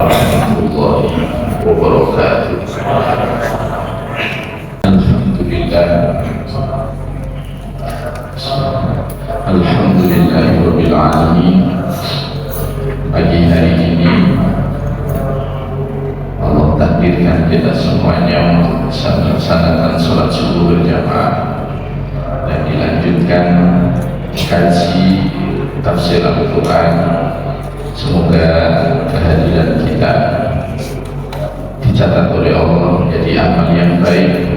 warahmatullahi wabarakatuh. Alhamdulillah, alhamdulillahirabbil alamin. Pagi hari ini Allah takdirkan kita semuanya untuk bisa melaksanakan sholat subuh berjamaah dan dilanjutkan kaji tafsir Al-Quran. Semoga kehadiran kita dicatat oleh Allah menjadi amal yang baik,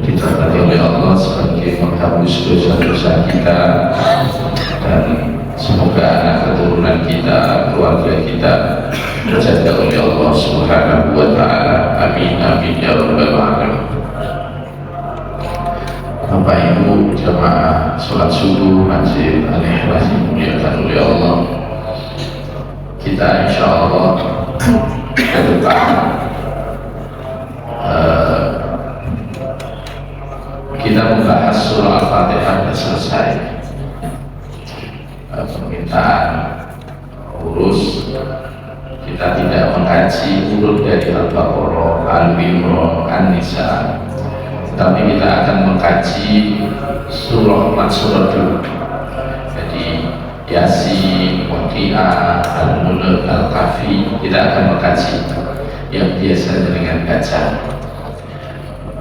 dicatat oleh Allah sebagai menghapus dosa-dosa kita, dan semoga anak keturunan kita, keluarga kita dijaga oleh Allah Subhanahu wa ta'ala. Amin amin ya rabbal alamin. Bapak Ibu jamaah sholat subuh Masjid Al-Ikhlas dimuliakan oleh Allah, kita insya Allah ke depan kita membahas surah Al-Fatihah sudah selesai. Permintaan urus kita tidak mengkaji urut dari Al-Baqarah, Al-Imran, An-Nisa, tetapi kita akan mengkaji surah Mansur dulu. Jadi Yasin, Waqi'ah, Al-Mulk, Al-Kahfi kita akan mengkaji yang biasa dengan baca.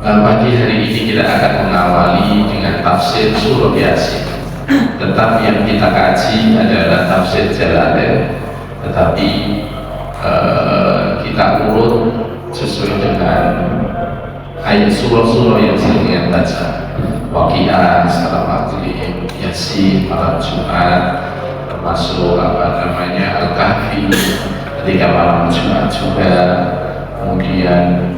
Pagi hari ini kita akan mengawali dengan tafsir surah Yasin. Tetapi yang kita kaji adalah tafsir Jalalain, tetapi kita urut sesuai dengan ayat surah-surah yang sering baca. Waqi'ah setelah maghrib, Yasin malam Jumat, termasuk Al-Kahfi ketika malam Jumat juga. Kemudian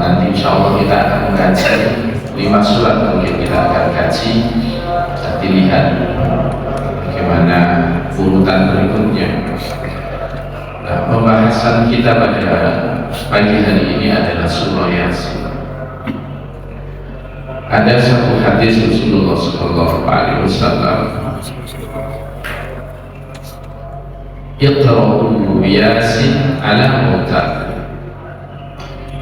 nanti insya Allah kita akan mengkaji 5 surat, mungkin kita akan kaji. Nanti lihat bagaimana urutan berikutnya. Nah, pembahasan kita pada pagi hari ini adalah surah Yasin. Ada satu hadis Rasulullah SAW, Iqra'u Yasin ala mautakum,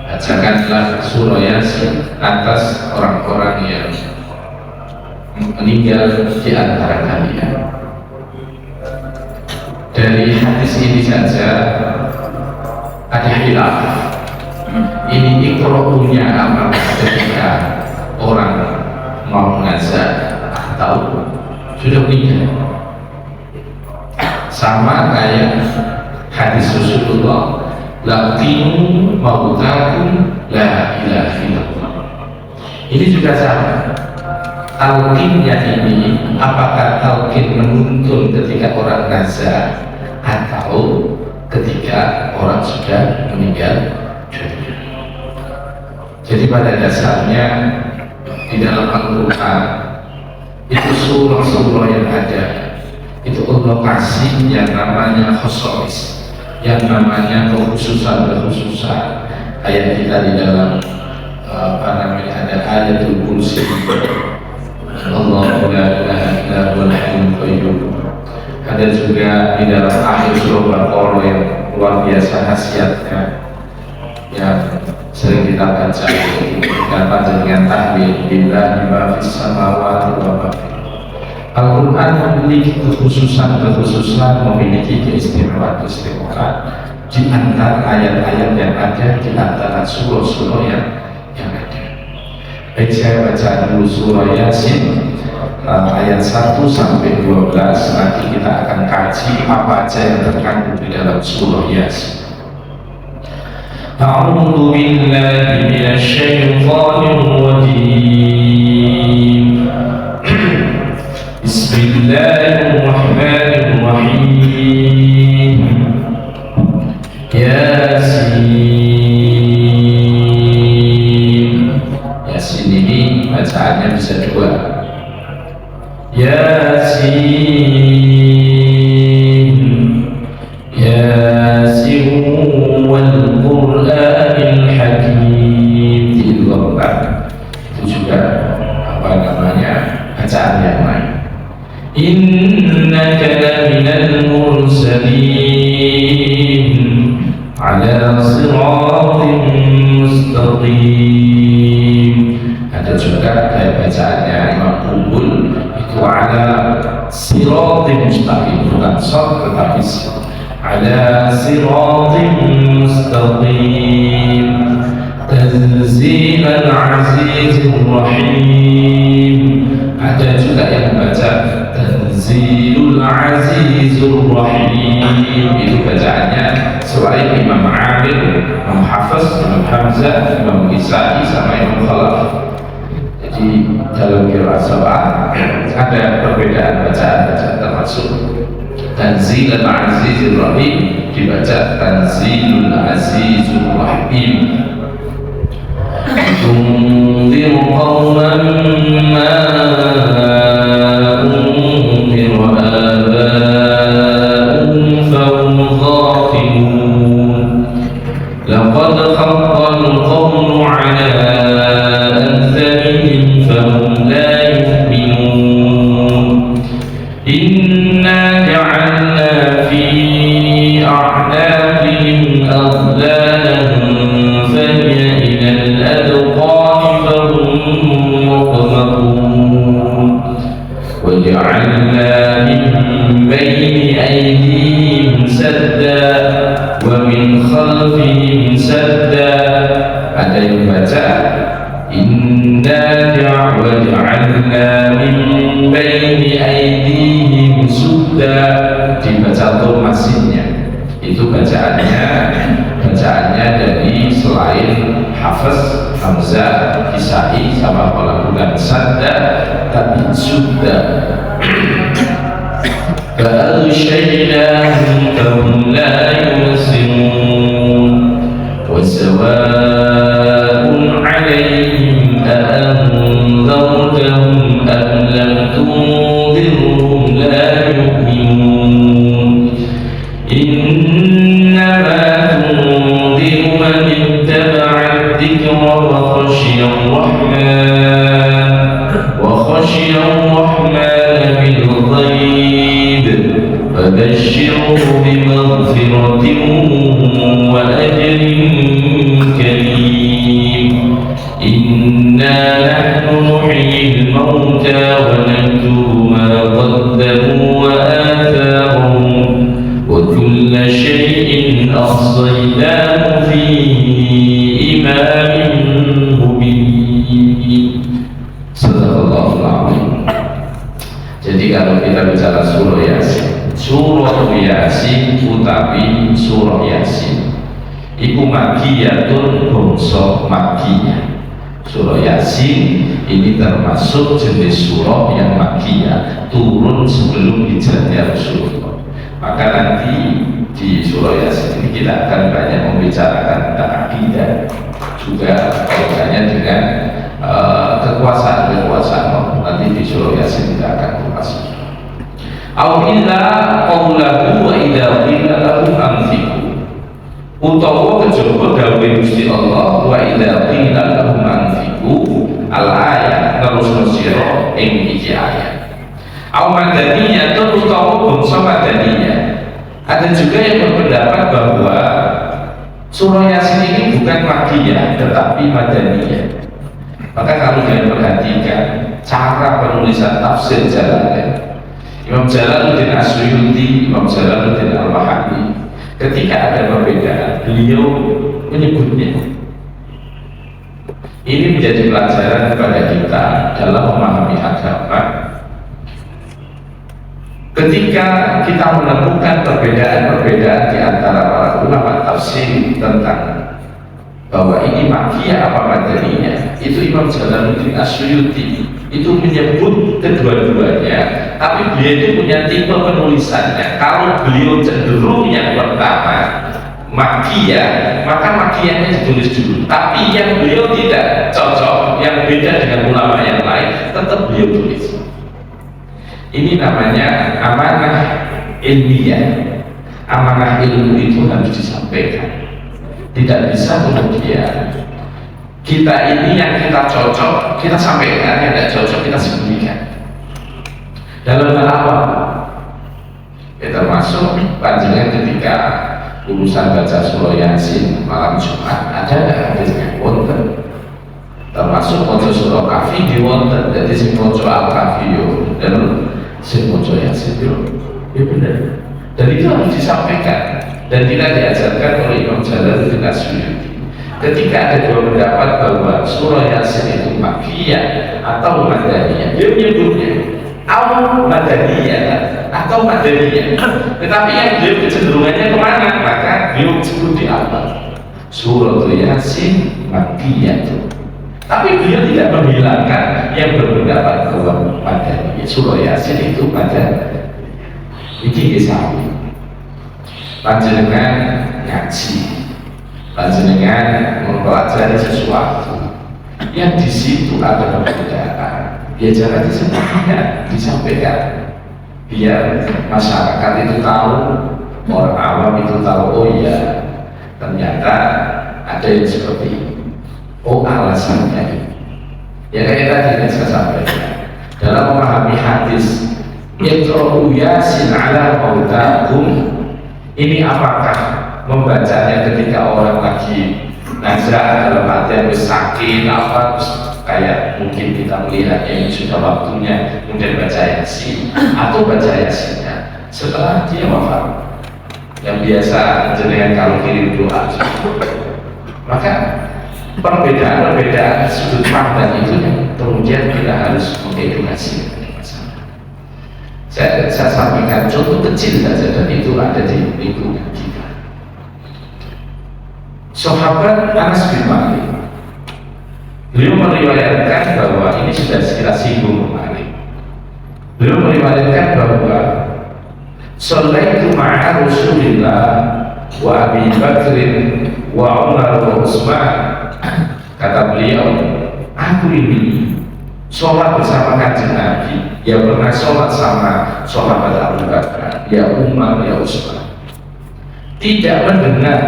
bacakanlah surah Yasin atas orang-orang yang meninggal di antara kalian. Dari hadis ini saja ada khilaf. Ini iqra'unya apa ketika orang mau ngazan atau sudah meninggal. Sama kayak hadis Rasulullah, laqinu mautakum la ilaha illallah. Ini juga sama. Talqinnya ini apakah talqin menuntun ketika orang nazar atau ketika orang sudah meninggal dunia. Jadi pada dasarnya di dalam Al-Quran itu surah-surah yang ada itu Allah kasih yang namanya khosois, yang namanya kekhususan. Ayat kita di dalam ada ayatul kursi, Allahu la ilaha illa huwal hayyul qayyum. Ada juga di dalam akhir surah Baqarah yang luar biasa khasiatnya, yang sering kita baca dapat dengan tahmid billahi ma fis samawati wa ma fil. Al-Quran memiliki kekhususan, memiliki keistimewaan di antara ayat-ayat yang ada, di antara surah-surah yang ada. Baik, saya baca dulu surah Yasin ayat 1 sampai 12. Nanti kita akan kaji apa aja yang terkandung di dalam surah Yasin. A'udzu billahi minasy syaithanir rajim. Bismillahirrahmanirrahim. Yasin. Yasin ini bacaannya bisa dua. Yasin, Yasin wal Qur'anil Hakim. Diluangkan. Itu juga bacaan yang lain. Innaka على صراط مستقيم. Ada juga kayak bacaannya Imam Kumbul itu ala siratim mustaqim, bukan sor tetapi ala siratim mustaqim. Tanzilal azizir rahim. Ada juga yang baca Tanzilul azizur rahim, itu bacaannya selain Imam Amir, Imam Hafiz, Imam Hamzah, Imam Kisai sama Imam Khalaf. Jadi dalam qiraat sab'ah ada perbedaan bacaan-bacaan, termasuk Tanzilul azizir rahim dibaca Tanzilul azizur rahim. تنذر قوما ما أنذر آباؤهم فهم غافلون لقد حق القول على أكثرهم فهم لا يؤمنون إنا جعلنا في أعناقهم أغلالا فهي إلى الأذقان فهم مقمحون وجعلنا من بين أيديهم سدا ومن خلفهم سدا. Ada yang baca Inna waja'alna min baini aydihim sudda, dibaca tomasinnya. Itu bacaannya dari selain Hafiz, Hamzah, Kisai sama Khalaf, bukan sadda tapi sudda. فأغشيناهم فهم لا يبصرون وسواء عليهم أأنذرتهم أم لم تنذرهم لا يؤمنون إنما تنذر من اتبع الذكر وخشي الرحمن بالغيب فبشره بمغفرة وأجر كريم. إنا نحن نحيي الموتى ونكتب ما قدموا وآثارهم وكل شيء أحصيناه في إمام مبين. Sadaqallahul Azim. Jadi kalau kita bicara surah Yasin utawi surah Yasin iku makiyatun bangsa makiyah. Surah Yasin ini termasuk jenis surah yang makiyah, turun sebelum hijrahnya Rasulullah. Maka nanti di surah Yasin ini kita akan banyak membicarakan tentang akidah, juga kaitannya dengan kekuasaan nanti di surah Yasin kita akan bahas. Awila qawlahu wa idha qila lahu anfiqu, utawa kejaba gawe Gusti Allah wa idha qila lahu anfiqu al-ayat terus sira ing iki ayat. Aw madaniyah utawa bangsa madaniyah. Ada juga yang berpendapat bahwa surah Yasin ini bukan makiyah tetapi madaniyah. Maka kalau kalian perhatikan cara penulisan tafsir Jalalain, Imam Jalaluddin Asyuyuti, Imam Jalaluddin Al-Mahalli, ketika ada perbedaan beliau menyebutnya. Ini menjadi pelajaran kepada kita dalam memahami agama. Ketika kita menemukan perbedaan-perbedaan di antara para ulama tafsir tentang bahwa ini makiyah apa madaniyah, itu Imam Jalaluddin Asyuyuti itu menyebut kedua-duanya, tapi beliau itu punya tipe penulisannya. Kalau beliau cenderung yang pertama makiyah, maka makiyahnya ditulis dulu, tapi yang beliau tidak cocok, yang beda dengan ulama yang lain, tetap beliau tulis. Ini namanya amanah ilmiah. Amanah ilmu itu harus disampaikan. Tidak bisa kemudian kita ini yang kita cocok kita sampaikan, yang tidak cocok kita sembunyikan. Dalam hal apa? Ya termasuk panjenengan ketika urusan baca surah Yasin malam Jumat ada hadisnya wonten, termasuk maca surah Kahfi di wonten. Jadi sing maca Al-Kahfi yo dan sing maca Yasin yo ya benar. Dan itu harus disampaikan dan tidak diajarkan oleh Imam Jalaluddin As-Suyuti. Ketika ada dua pendapat bahwa surah Yasin itu makkiyah atau madaniyah, dia menyebutnya atau madaniyah atau madaniyah. Tetapi yang beliau kecenderungannya kemana? Maka beliau sebut di awal surah Yasin makkiyah itu. Tapi beliau tidak menghilangkan yang berpendapat bahwa madaniyah surah Yasin itu madaniyah. Ini kisah panjenengan ngaji, panjenengan mempelajari sesuatu yang di situ ada perbedaan, ya jangan disampaikan biar masyarakat itu tahu, orang awam itu tahu, oh iya ternyata ada yang seperti ini, oh alasannya ini. Ya kayak tadi yang saya sampaikan dalam memahami hadis Iqra'u Yasin ala mautakum, ini apakah membacanya ketika orang lagi nazar dalam artian sakit apa, kayak mungkin kita melihatnya ini sudah waktunya kemudian baca Yasin, atau baca Yasinnya setelah dia wafat yang biasa jenengan kalau kirim doa. Maka perbedaan sudut pandang itu yang kemudian kita harus mengedukasi. Saya sampaikan contoh kecil saja dan itu ada di lingkungan kita. Sahabat Anas bin Malik, beliau meriwayatkan bahwa ini sudah kita singgung kemarin. Beliau meriwayatkan bahwa Shallaitu ma'a Rasulillah wa Abi Bakrin wa Umar wa Utsman. Kata beliau, aku ini sholat bersama Kanjeng Nabi, ya pernah sholat sama sahabat Abu Bakar, ya Umar, ya Utsman. Tidak pernah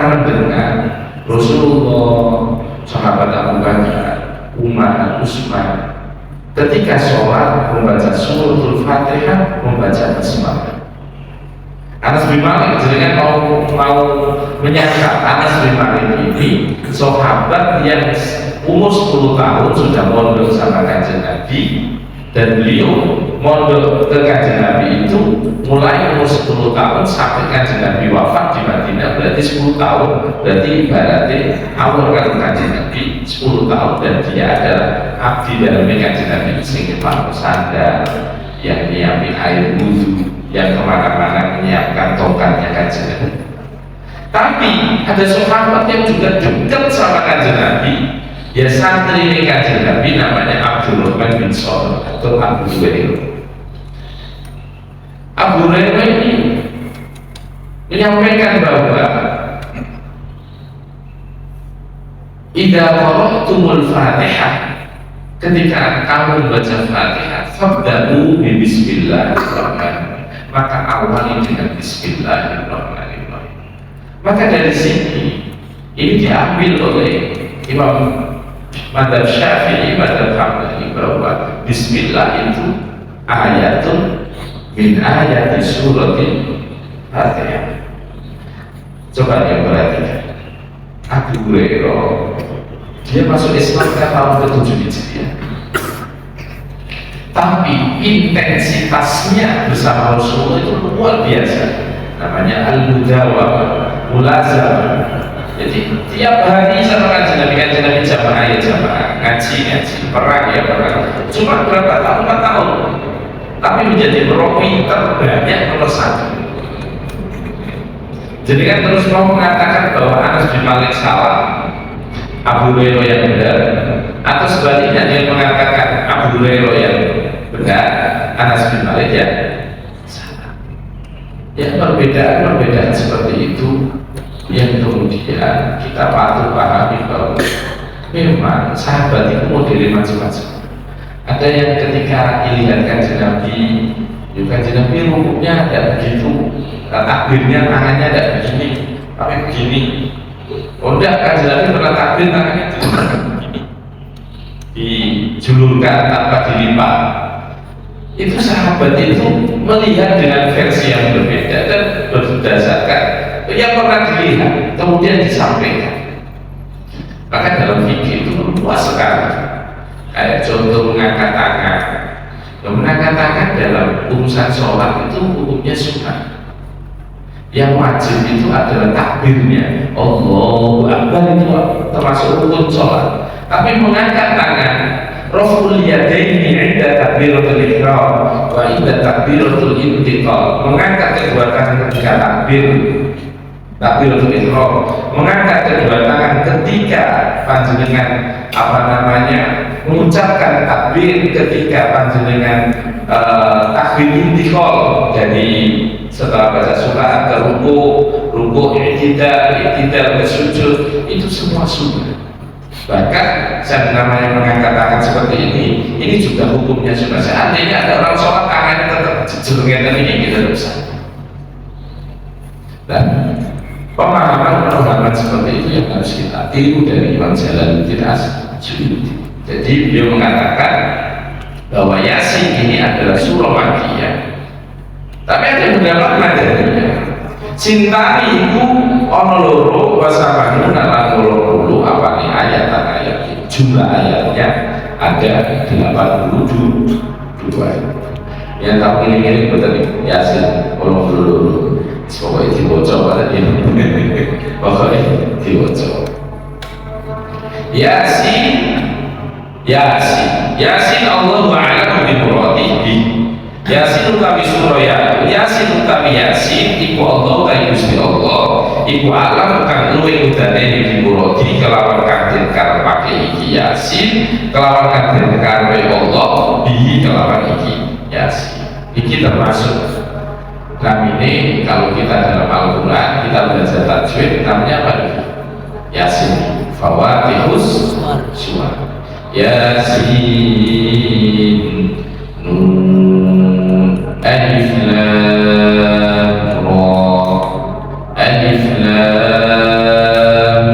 mendengar Rasulullah, sahabat Abu Bakar, Umar, Utsman ketika sholat membaca suratul Fatihah, membaca basmalah. Anas bin Malik jenengan mau menyangka Anas bin Malik ini sahabat yang umur 10 tahun sudah mondok sama Kanjeng Nabi, dan beliau mondok ke Kanjeng Nabi itu mulai umur 10 tahun sampai Kanjeng Nabi wafat di Madinah, berarti 10 tahun, berarti ibaratnya awal kan Kanjeng Nabi 10 tahun dan dia adalah abdi dalam Kanjeng Nabi, sehingga Pak Sanda yang nyiapin air wudhu, yang kemana-mana menyiapkan tongkatnya Kanjeng Nabi. Tapi ada sahabat yang juga dekat sama Kanjeng Nabi, ya santri ini Kanjeng Nabi, namanya Abdurrahman bin Saur atau Abu Hurairah. Abu Hurairah ini menyampaikan bahwa idza qara'tumul Fatihah, ketika kamu baca Fatihah, fabda'u bi bismillahirrahmanirrahim, maka awali dengan bismillahirrahmanirrahim. Maka dari sini ini diambil oleh Imam Madzhab Syafi'i, Madzhab Hambali, bahwa bismillah itu ayatun min ayati suratil Fatihah. Coba dia perhatikan, Abu Hurairah dia masuk Islam tahun ke-7 Hijriah, tapi intensitasnya bersama Rasulullah itu luar biasa, namanya al-mudawamah, mulazamah. Jadi tiap hari sama Kanjeng Nabi jamaah ya jamaah, ngaji, perang ya perang. Cuma berapa tahun, 4 tahun, tapi menjadi perawi terbanyak nomor 1. Jadi kan terus mau mengatakan bahwa Anas bin Malik salah, Abu Hurairah yang benar, atau sebaliknya dia mengatakan Abu Hurairah yang benar, Anas bin Malik yang salah. Ya perbedaan seperti itu yang kemudian kita patut pahami bahwa memang sahabat itu modelnya macam-macam. Ada yang ketika dilihat Kanjeng Nabi, Kanjeng Nabi rukuknya tidak begitu, takbirnya tangannya tidak begini, tapi begini. Oh enggak, Kanjeng Nabi pernah takbir tangannya begini, dijulurkan tanpa dilipat. Itu sahabat itu melihat dengan versi yang berbeda dan berdasarkan yang pernah dilihat kemudian disampaikan. Bahkan dalam fikih itu luas sekali. Kayak contoh mengangkat tangan. Mengangkat tangan dalam urusan sholat itu hukumnya sunnah. Yang wajib itu adalah takbirnya. Allahu Akbar itu termasuk rukun sholat. Tapi mengangkat tangan, raf'ul yadaini 'inda takbiratul ihram wa 'inda takbiratul intiqal. Mengangkat kedua tangan ketika takbiratul ihram, mengangkat kedua tangan ketika panjenengan mengucapkan takbir ketika panjenengan takbir intiqal. Jadi setelah baca surah ke ruku, i'tidal, sujud, itu semua sunnah. Bahkan yang namanya mengangkat tangan seperti ini juga hukumnya sunnah. Seandainya ada orang sholat tangannya tetap jejengan ini kita bisa. Dan pemahaman seperti itu yang harus kita tiru dari Imam Jalaluddin As-Suyuti. Jadi beliau mengatakan bahwa Yasin ini adalah surah Makkiyah. Tapi ada beberapa materinya. Cintani itu ono loro wasamanu nalan loro apa nih ayat jumlah ayatnya ada 82 ayat. Yang tahu ini betul nih Yasin ono loro. Pokoknya dibaca pada ini. Pokoknya dibaca. Yasin Allahu a'lamu bi muradihi. Yasin utawi surah Yasin utawi Yasin iku Allah ta Gusti Allah iku alam kang luwih udane di muradi kelawan kang den karepake iki Yasin kelawan kang den karepe Allah bihi kelawan iki Yasin. Iki termasuk namine kalau kita dalam Al-Qur'an kita belajar tajwid namanya apa? Yasin Fawatihus Suwar. Yasin Alif Lam Ra Alif Lam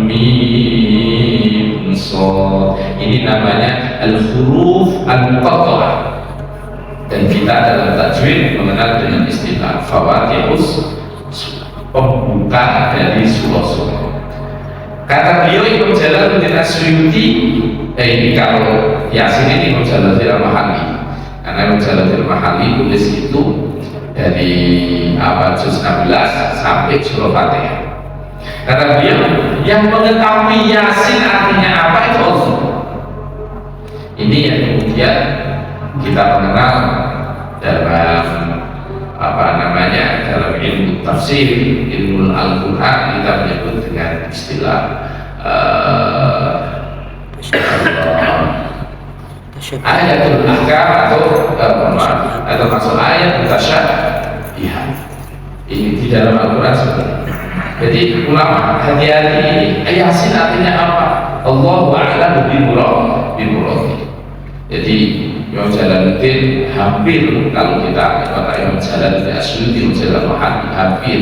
Mim Shad. Ini namanya al-huruf al-muqatta'ah. Dan kita dalam tajwid mengenal dengan istilah fawatihus, pembuka dari surah-surah. Kata beliau Imam Jalaluddin As-Suyuti, ini kalau Yasin ini Imam Jalaluddin Al-Mahalli. Karena Imam Jalaluddin Al-Mahalli tulis itu dari abad 16 sampai surah Fatihah. Kata beliau, yang mengetahui Yasin artinya apa itu Allah. Ini yang kemudian kita mengenal dalam dalam ilmu tafsir, ilmu Al-Quran kita menyebut dengan istilah ayatul ahkam atau masuk ayat mutasyabihat. Ini di dalam Al-Quran seperti ini. Jadi ulama hati-hati ini Yasin artinya apa? Allahu a'lamu bi muradihi. Jadi Imam Jalaluddin hampir kalau kita kata Imam Jalaluddin As-Suyuti hampir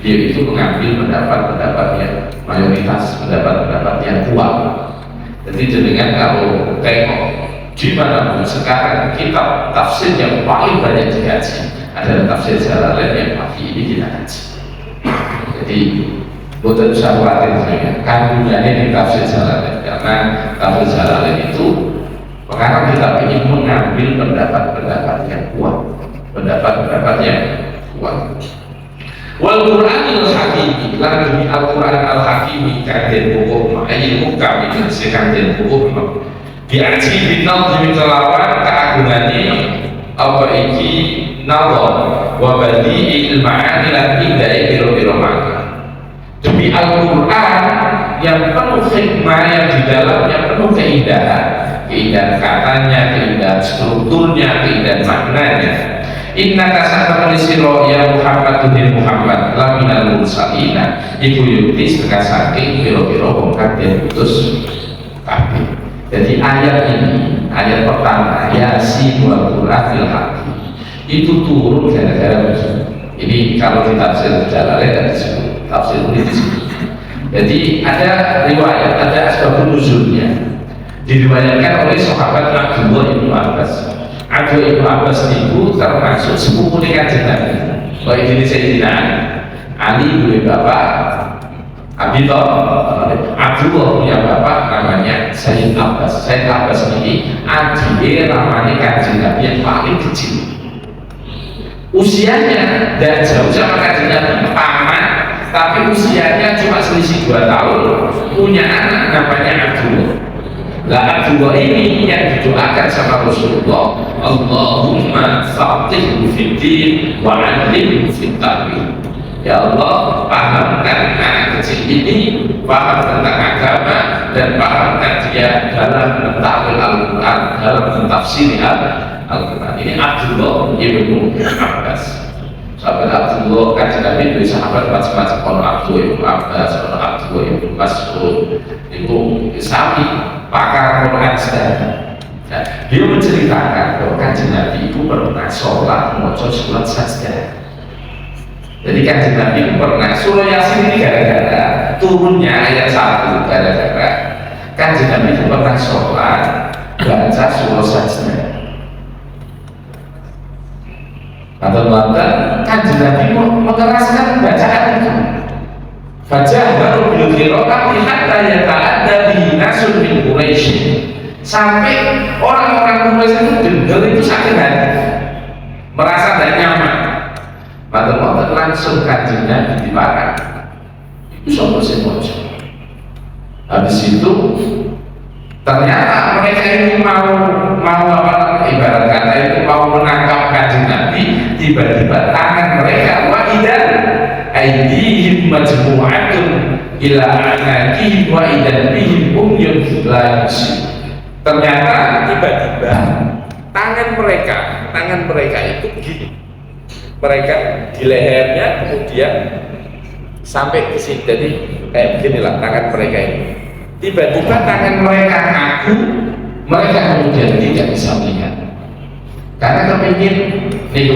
dia itu mengambil pendapat-pendapat yang mayoritas, pendapat-pendapat yang kuat. Jadi dengan kalau tengok di mana pun sekarang kitab tafsir yang paling banyak dikaji adalah tafsir Jalalain yang pagi ini kita kaji. Jadi bukan usah khawatir sebenarnya kandungannya di tafsir Jalalain, karena tafsir Jalalain itu sekarang kita ingin mengambil pendapat-pendapat yang kuat, pendapat-pendapat yang kuat. Wal Qur'anil Hakim, lan demi Al-Qur'an Al-Hakim kadhen hukum ayil hukam iki sekadhen hukum diaji binal demi kelawan keagungane apa iki nazar wa badi'il ma'ani lan indai biro-biro makna. Demi Al-Qur'an yang penuh hikmah, yang di dalamnya penuh keindahan katanya, keindahan strukturnya, keindahan maknanya. Inna kasana menisiro ya Muhammad bin Muhammad laminal mursalina iku yukti setengah saking biro-biro wongkat dan putus kabeh. Jadi ayat ini, ayat pertama Yasin wal Qur'anil Hakim itu turun gara-gara ini. Kalau kita tafsir Jalalain dan disebut tafsir ini disebut. Jadi ada riwayat, ada asbabun nuzulnya, diriwayatkan oleh sahabat Abdullah bin Abbas. Abdullah Ibnu Abbas itu termasuk sepupu Kanjeng Nabi. Baik ini Sayyidina Ali punya bapak Abi Thalib. Abdullah punya bapak namanya Sayyid Abbas. Sayyid Abbas ini adiknya namanya Kanjeng Nabi yang paling kecil. Usianya tidak jauh sama Kanjeng Nabi, paman, tapi usianya cuma selisih 2 tahun. Punya anak namanya Abdullah. Lah Abdullah ini yang didoakan sama Rasulullah, Allahumma faqihhu fid din wa 'allimhu fit ta'wil. Ya Allah, pahamkan anak kecil ini paham tentang agama dan pahamkan dia dalam mentakwil Al-Quran, dalam mentafsir Al-Quran. Ini Abdullah Ibnu Abbas. Sahabat Abdullah kan Nabi itu sahabat macam-macam. Kalau Abdullah Ibnu Abbas, kalau Abdullah Ibnu Mas'ud, itu sami pakar Quran sedang. Dia menceritakan bahwa Kanjeng Nabi itu pernah sholat membaca surat Sajdah. Jadi Kanjeng Nabi pernah surah Yasin ini gara-gara turunnya ayat 1, gara-gara Kanjeng Nabi itu pernah sholat baca surah Sajdah. Atau Kanjeng Nabi mengeraskan bacaan itu. Fajah baru bil qira'ati hatta yata'adda bihi nasun min Quraisy. Sampai orang-orang Quraisy itu dengar itu sakit hati, merasa tidak nyaman. Maka langsung Kanjeng Nabi diparang. Itu sopo sing maca. Habis itu ternyata mereka ini mau apa, ibarat kata itu mau menangkap Kanjeng Nabi, tiba-tiba tangan mereka wa'idan aydihim majmu'atun ila anakihim wa'idan bihim umyun la yusir. Ternyata tiba-tiba tangan mereka itu gini, mereka di lehernya kemudian sampai ke sini, jadi kayak beginilah tangan mereka ini. Tiba-tiba tangan mereka kaku, mereka kemudian tidak bisa melihat karena kepingin nih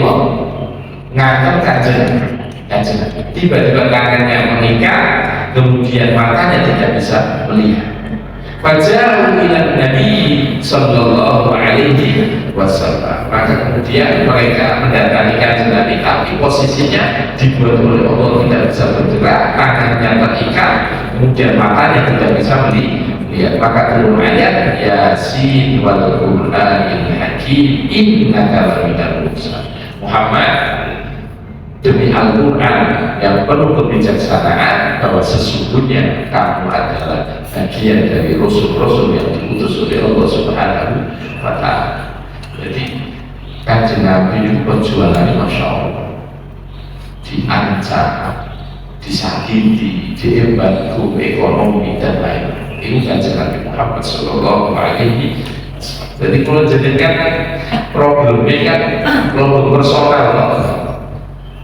ngangkat Kanjeng. Tiba-tiba tangannya mengikat, kemudian matanya tidak bisa melihat. Faja'u ila Nabi sallallahu alaihi wasallam. Maka kemudian mereka mendatangi Kanjeng Nabi, tapi posisinya dibuat oleh Allah tidak bisa bergerak, tangannya terikat, kemudian matanya tidak bisa melihat. Maka turun ayat Yasin wal Qur'anil Hakim innaka laminal mursalin. Muhammad, demi Al-Quran yang penuh kebijaksanaan, bahwa sesungguhnya kamu adalah bagian dari Rasul-Rasul yang diutus oleh Allah Subhanahu wa Ta'ala. Jadi Kanjeng Nabi itu perjuangannya Masya Allah, diancam, disakiti, diembantu ekonomi dan lain-lain. Ini Kanjeng Nabi Muhammad Sallallahu Alaihi Wasallam. Jadi kalau jadikan problemnya kan problem personal,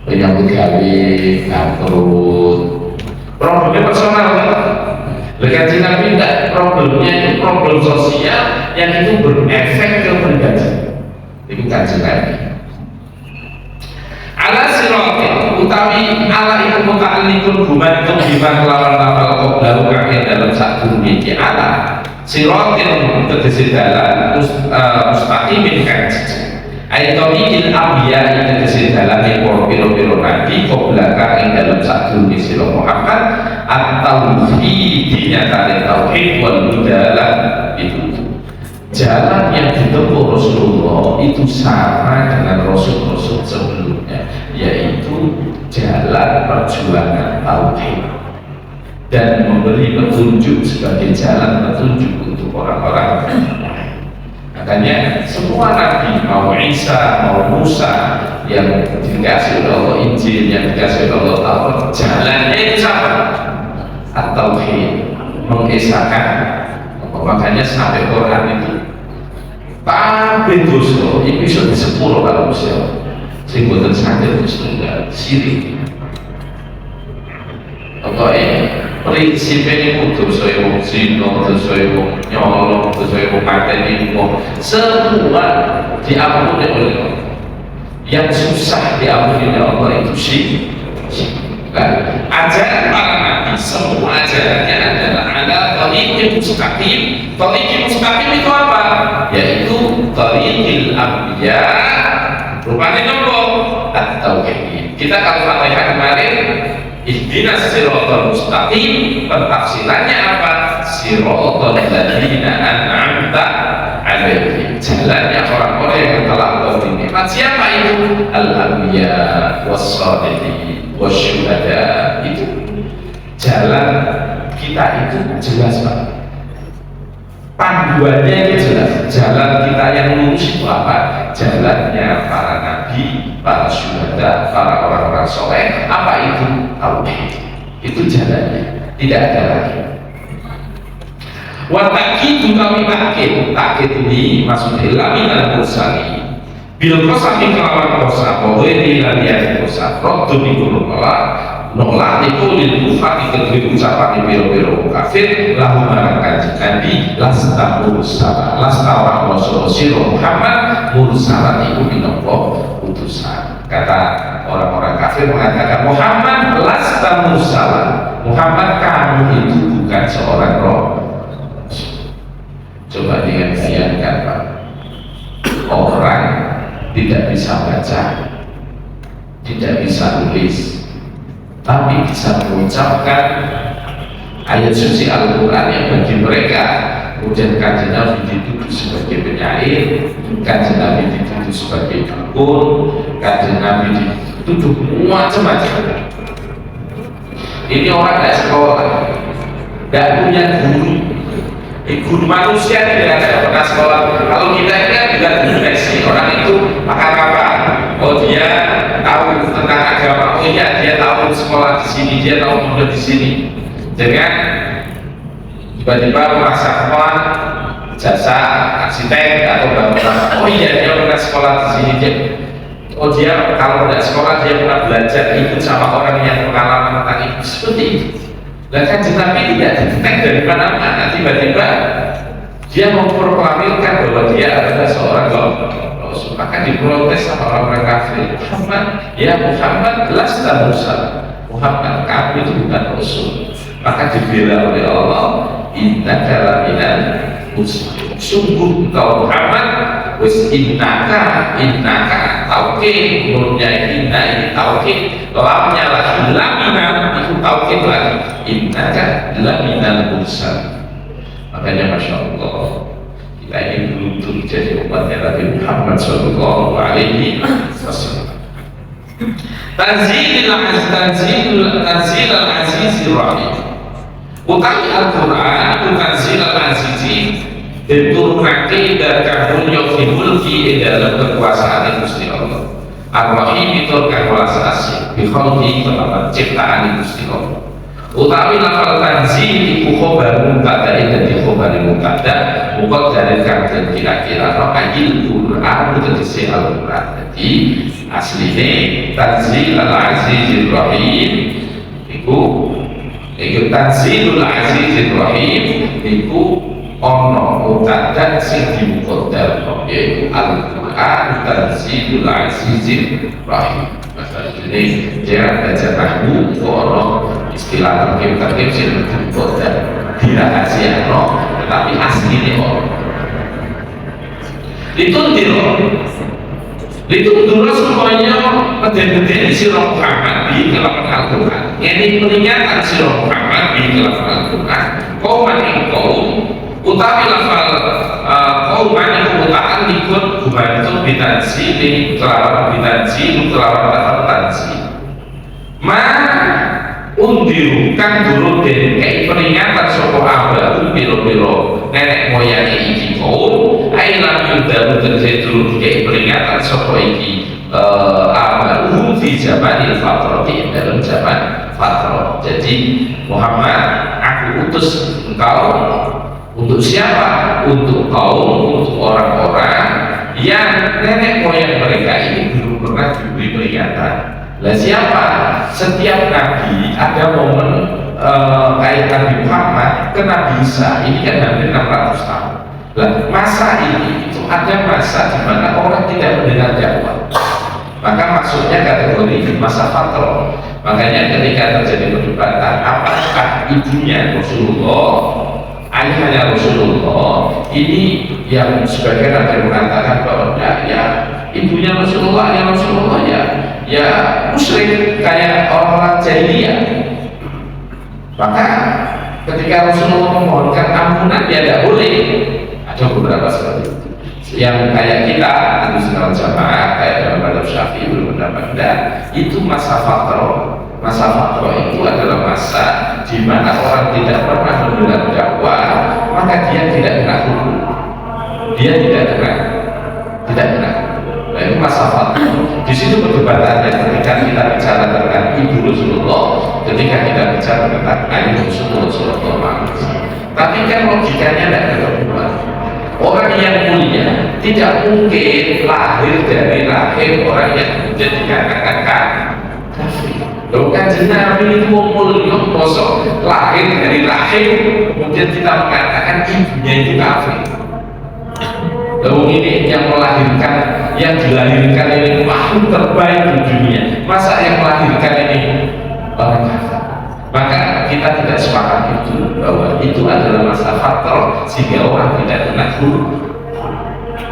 penyambut kawin, bangkrut, problemnya personal kan? Kanjeng Nabi tidak, problemnya itu problem sosial yang itu berefek ke pribadi. Itu Kanjeng Nabi. Ala siratin utawi ala iku muta'alliqun gumantung bima kelawan lafal qablahu kang dalam satu niki ala siratin tegese dalan mustaqimin kang Aitonikin Abiya ini kesedalannya piro-piro nabi qoblaka ing dalam satu sira Muhammad atau fidinya tali tauhid wal mudalah. Itu jalan yang ditempuh Rasulullah itu sama dengan Rasul-Rasul sebelumnya, yaitu jalan perjuangan tauhid dan memberi petunjuk sebagai jalan petunjuk untuk orang-orang. Makanya semua nabi, mau Isa, mau Musa, yang dikasih oleh Allah Injil, yang dikasih oleh Allah Taurat, jalannya itu sama, at-tauhid, mengesahkan. Makanya sampai Quran itu tapi dosa itu bisa disepuluh kalau usia sing boten sadar setunggal sirik. Prinsipnya itu dosa yang zina, dosa yang nyolong, dosa yang mateni wong, semua diampuni oleh Allah. Yang susah diampuni oleh Allah itu syirik. Ajaran para nabi semua ajarannya adalah ada thariqul mustaqim. Thariqul mustaqim itu apa? Yaitu tariqil anbiya rupanya nopo at-tauhid. Kita kalau Fatihah kemarin ihdinas siratal mustaqim, pentafsirannya apa? Siratal ladzina an'amta alaihim, jalannya orang-orang yang telah Allah nikmat. Siapa itu? Al-anbiya was-shalihin wasyuhada. Itu jalan kita itu jelas Pak, panduannya itu jelas. Jalan kita yang lurus itu apa? Jalannya para nabi, para syuhada, para orang-orang soleh. Apa itu? Tauhid. Itu jalannya, tidak ada lagi. Wa takidu kami takkid ini maksudnya minal mursali bil qasami kelawan qasam wa ghairi lan ya'ti qasam raddu niku nolak niku lil kufar kedue ucapan biro-biro kafir lahu marang kanjeng Nabi lasta mursala lasta wa sira Muhammad mursala iku minangka utusan. Kata orang-orang kafir mengatakan Muhammad lasta mursala, Muhammad kamu itu bukan seorang rasul. Coba bayangkan Pak, orang tidak bisa baca, tidak bisa tulis, tapi bisa mengucapkan ayat suci Al-Quran yang bagi mereka. Kemudian kanjeng Nabi dituduh sebagai penyair, kanjeng Nabi dituduh sebagai dukun, kanjeng Nabi dituduh macam-macam. Ini orang tidak sekolah, tidak punya guru. Guru manusia tidak ada pernah sekolah. Kalau kita ini kan juga definisi orang itu pakar apa? Oh dia tahu tentang agama. Oh iya dia tahu sekolah di sini, dia tahu mondok di sini. Jangan tiba-tiba merasa sekolah jasa arsitek atau bangunan. Oh iya dia pernah sekolah di sini. Oh dia kalau tidak sekolah dia pernah belajar ikut sama orang yang pengalaman tentang itu. Seperti itu. Dan kan Nabi tidak didetek dari mana-mana, tiba-tiba dia memproklamirkan bahwa dia adalah seorang rasul. Maka diprotes sama orang-orang kafir. Muhammad, ya Muhammad lasta mursal, Muhammad kamu itu bukan rasul. Maka dibela oleh Allah, innaka laminal muslimin, sungguh engkau Muhammad wis innaka tauhid, nurnya inna ini tauhid, lamnya lagi lamina itu tauhid lagi, innaka laminal mursal. Makanya Masya Allah kita ini beruntung jadi umatnya Nabi Muhammad sallallahu alaihi wasallam. Tanzil al-azizir rahim, utawi Al-Quran itu tanzil al-azizi diturunake dari karunia fi mulki dalam kekuasaan Gusti Allah. Ar-Rahim itu kang welas asih bi khalqi kelawan ciptaan Gusti Allah. Utawi lafal tanzil iku khobar mubtada dadi khobar mubtada muqaddar kang kira-kira ayil Quran tegese Al-Quran. Jadi asline tanzil al-azizir rahim iku tanzilul azizir rahim iku ono mubtada sing dimuqaddar yaitu Al-Quran tanzilul azizir rahim. Masalah ini jangan baca nahwu ono istilah terkait sing dimuqaddar dirahasiakno tetapi asline ono ditunduk semuanya ngeden-ngeden sira Muhammad bi kelawan Al-Quran. Ini peringatan sira Muhammad bi kelawan Al-Quran. Kauman kaum utawi lafal kauman iku muta'alliqun gumantung bitanzil kelawan lafal tanzil. Ma undiru kang durung den kei peringatan saka abah pira-pira nenek moyang iki kaum ailan yudaru tegese durung kei peringatan saka iki abah fi zamanil fatrah dalam zaman fatrah. Jadi Muhammad aku utus engkau untuk siapa? Untuk kaum, untuk orang-orang yang nenek moyang mereka ini belum pernah diberi peringatan. Lah siapa? Setiap nabi ada momen kayak Nabi Muhammad ke Nabi Isa ini kan hampir 600 tahun. Lah masa ini itu ada masa di mana orang tidak mendengar dakwah. Maka maksudnya kategori masa fatrah. Makanya ketika terjadi perdebatan apakah ibunya Rasulullah ayahnya Rasulullah ini yang sebagian ada yang mengatakan bahwa ya ibunya Rasulullah ya musyrik kayak orang jahiliyah. Maka ketika Rasulullah memohonkan ampunan dia tidak boleh. Ada beberapa seperti itu yang kayak kita Ahlussunnah wal Jamaah kayak dalam mazhab Syafi'i berpendapat itu masa fatrah itu adalah masa di mana orang tidak pernah mendengar dakwah, maka dia tidak kena hukum, dia tidak kena. Nah itu masa fatrah. Di situ perdebatannya ketika kita bicara tentang ibu Rasulullah, ketika kita bicara tentang ayah Rasulullah. Tapi kan logikanya tidak keluar. Orang yang mulia tidak mungkin lahir dari rahim orang yang kemudian dikatakan kafir. Bukan Nabi itu mulia kosong lahir dari rahim kemudian kita mengatakan ibunya itu kafir. Lalu ini yang melahirkan, yang dilahirkan ini makhluk terbaik di dunia. Masa yang melahirkan ini orang kafir? Maka kita tidak sepakat itu bahwa itu adalah masa fatrah sehingga orang tidak kena hukum.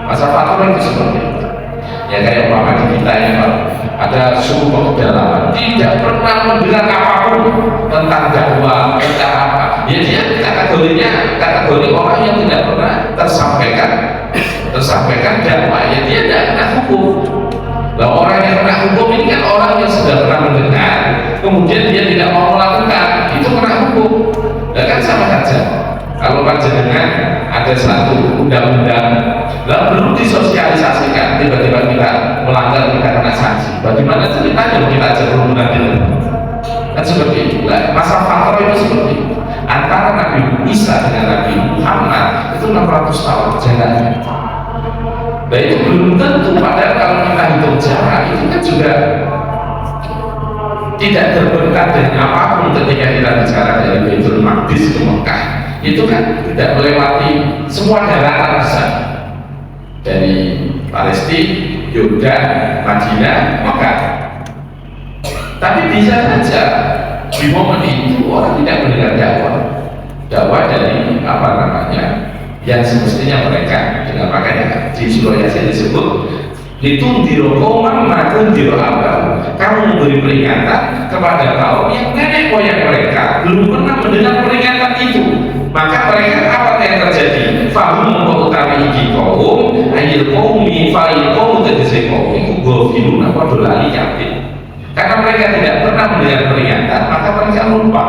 Masa fatrah itu seperti itu. Ya kayak umpama di kita yang ada suku pedalaman tidak pernah mendengar apapun tentang dakwah, tentang apa. Ya dia kategori orang yang tidak pernah tersampaikan dakwah. Ya dia tidak kena hukum. Nah, orang yang kena hukum ini kan orang yang sudah pernah mendengar, kemudian dia tidak mau melakukan, itu kena hukum. Nah kan sama saja. Kalau panjenengan ada satu undang-undang, belum disosialisasikan, tiba-tiba kita melanggar, kita kena sanksi. Bagaimana ceritanya kita ajar kerumunan itu? Kan seperti itu. Nah, masa fatrah itu seperti itu. Antara Nabi Isa dengan Nabi Muhammad itu 600 tahun jalannya. Nah itu belum tentu, padahal kalau kita hitung jarak itu kan juga tidak terbentak dengan apapun. Ketika kita bicara dari Baitul Maqdis ke Mekah itu kan tidak melewati semua daratan besar dari Palestina, Yordan, Madinah, Mekah. Tapi bisa saja di momen itu orang tidak mendengar dakwah dari apa namanya yang semestinya mereka dengan, makanya di surah Yasin disebut litundiro qauman ma tundiro abahum, kamu memberi peringatan kepada kaum yang nenek moyang mereka belum pernah mendengar peringatan itu. Maka mereka apa yang terjadi? Fahum mengutami iki kaum ayil qaumi fa'il qaum tegese kaum iku gofilun apa dolali yakin. Karena mereka tidak pernah mendengar peringatan, maka mereka lupa.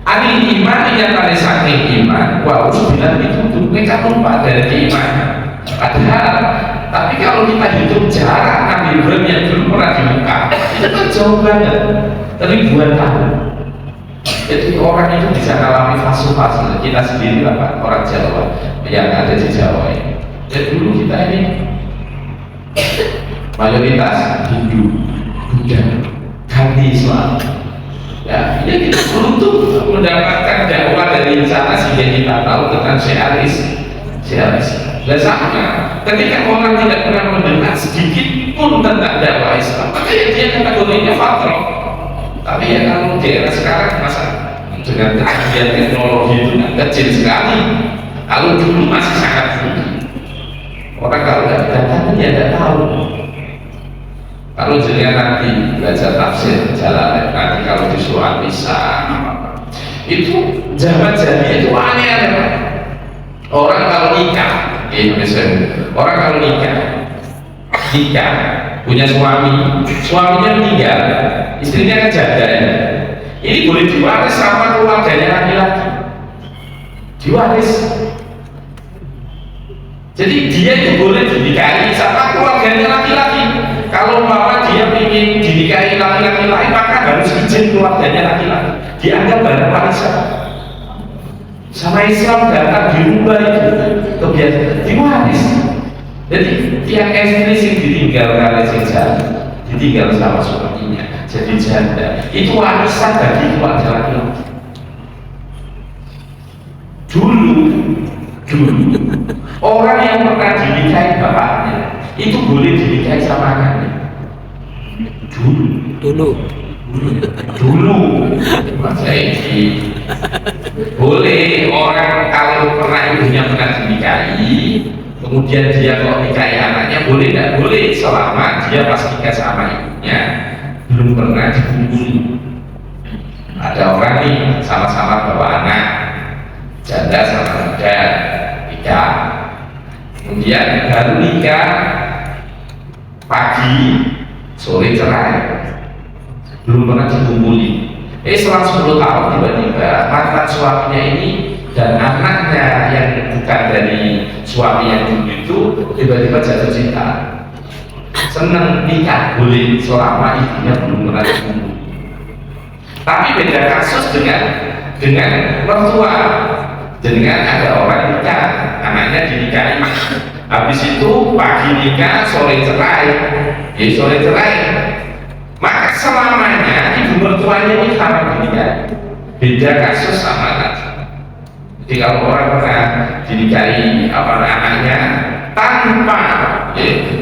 Anil iman yang ada saking iman, wah bilang itu mereka lupa dari keimanan. Padahal, tapi kalau kita hitung jarak Nabi Ibrahim yang belum pernah di Mekah, itu kan jauh banget, ribuan tahun. Jadi orang itu bisa mengalami fase-fase. Kita sendiri lah Pak, orang Jawa yang ada di Jawa ini. Jadi dulu kita ini mayoritas Hindu, Buddha, kami Islam. Ya kita beruntung mendapatkan dakwah dari sana sehingga kita tahu tentang syiaris. Dan sama ketika orang tidak pernah mendengar sedikit pun tentang dakwah Islam, maka ya dia kategorinya fatrah. Tapi ya kalau di era sekarang masa dengan kejadian teknologi itu kecil sekali. Kalau dulu masih sangat tinggi. Orang kalau tidak datang dia tidak tahu. Kalau jenengan nanti belajar tafsir jalan nanti kalau di surah Nisa itu zaman jahiliyah itu aneh-aneh. Orang kalau nikah, orang kalau nikah punya suaminya meninggal, istrinya kejanda, ini boleh diwaris sama keluarganya laki-laki, diwaris. Jadi dia itu boleh dinikahi sama keluarganya laki-laki. Kalau mama dia ingin dinikahi laki-laki lain, maka harus izin keluarganya laki-laki. Dianggap barang warisan. Sama Islam datang dirubah itu kebiasaan diwaris. Jadi tiang istri sing ditinggal oleh sejak ditinggal sama suaminya jadi janda, itu warisan bagi keluarga laki-laki. Dulu orang yang pernah dinikahi bapaknya itu boleh dinikahi sama anaknya. Dulu dulu masa ini boleh orang kalau pernah ibunya pernah dinikahi kemudian dia kok nikahi anaknya boleh tidak boleh selama dia pas nikah sama ibunya belum pernah dikumpuli. Ada orang nih sama-sama bawa anak janda sama muda nikah kemudian baru nikah pagi sore cerai belum pernah dikumpuli. Setelah 10 tahun tiba-tiba mantan suaminya ini dan anaknya yang bukan dari suami yang dulu itu tiba-tiba jatuh cinta senang nikah boleh selama ibunya belum pernah dikumpuli. Tapi beda kasus dengan mertua. Dengan ada orang nikah anaknya dinikahi habis itu pagi nikah sore cerai sore cerai maka selamanya ibu mertuanya ini haram dinikahi. Beda kasus sama tadi. Jadi kalau orang pernah dinikahi anaknya tanpa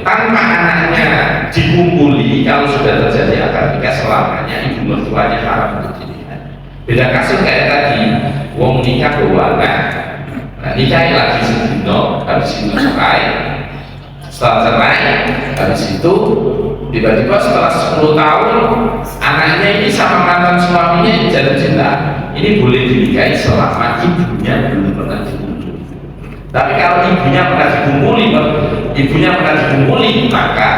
anaknya dikumpuli, kalau sudah terjadi akad nikah selamanya ibu mertuanya haram untuk dinikahi. Beda kasus kayak tadi, wong nikah bawa anak, nikahi lagi sedino, habis itu cerai. Setelah cerai, habis itu tiba-tiba setelah 10 tahun anaknya ini sama mantan suaminya jatuh cinta. Ini boleh dinikahi selama ibunya belum pernah dikumpuli. Tapi kalau ibunya pernah dikumpuli maka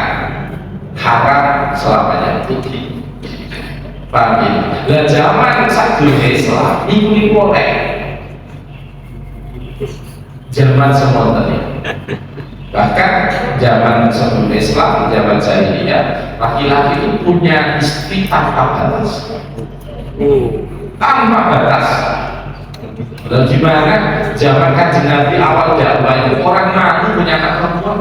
haram selamanya untuk paham ya? Nah zaman sebelum Islam ini boleh zaman semonten ya. Bahkan zaman sebelum Islam, zaman jahiliyah, laki-laki itu punya istri tanpa batas. Tanpa batas. Dan gimana zaman Kanjeng Nabi awal dakwah itu orang malu punya anak perempuan.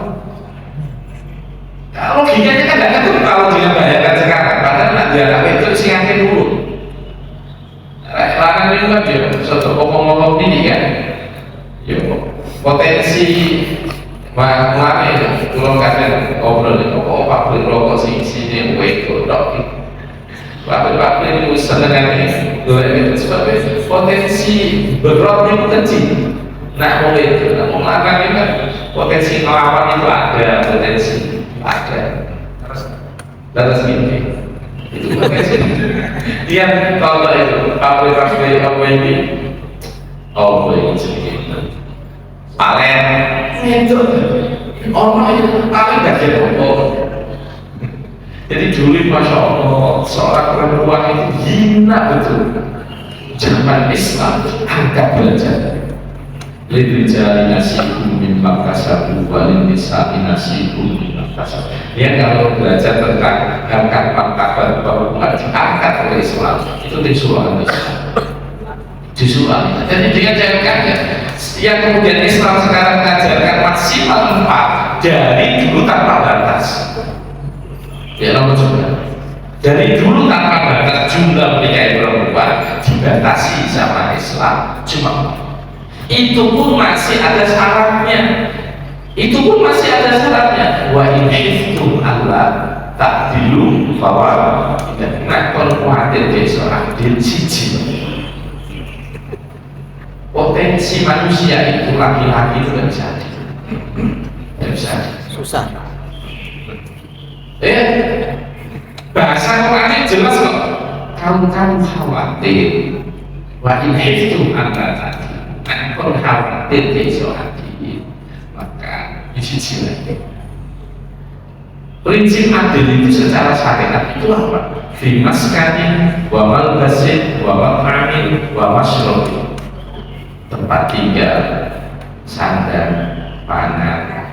Kalau logikanya kan tidak ketemu kalau dibayangkan sekarang. Padahal nak diarah itu siangin dulu. Larang itu kan dia suatu ngomong-ngomong ini kan. Potensi kemarin kalau kadang ngobrol kok pabrik rokok sini wego dok pabrik itu senengan ini sebabnya potensi berrot itu kecil. Nah mau itu mau ngelarang itu kan potensi ngelawan itu ada potensi ada terus gini itu potensi dia kalau itu pabrik apa ini sedikit palen itu orang itu paling bagian pokok. Jadi dulu Masya Allah seorang perempuan itu hina betul. Zaman Islam angkat belajar lidrijali nasibum mimma kasabu walin nisa'i nasibum mimma kasabu. Ya kalau belajar tentang harkat martabat perempuan diangkat oleh Islam itu disuruh Islam. Jadi dengan jalankannya yang kemudian Islam sekarang mengajarkan maksimal 4 dari dulu tanpa batas. Ya nomor coba. Dari dulu tanpa batas jumlah menikahi perempuan dibatasi sama Islam cuma 4. Itu pun masih ada syaratnya. Wa in khiftum alla ta'dilu bahwa tidak nakon kuatir seorang adil siji. Potensi manusia itu laki-laki itu tidak bisa susah bahasa Quran jelas kok kamu khawatir wa in khiftum alla ta'dilu nakon khawatir seorang adil maka siji lagi prinsip adil itu secara syariat itu apa? Fi maskanin wa malbasin wa mat'amin wa masyrabin tempat tinggal, sandang, pangan,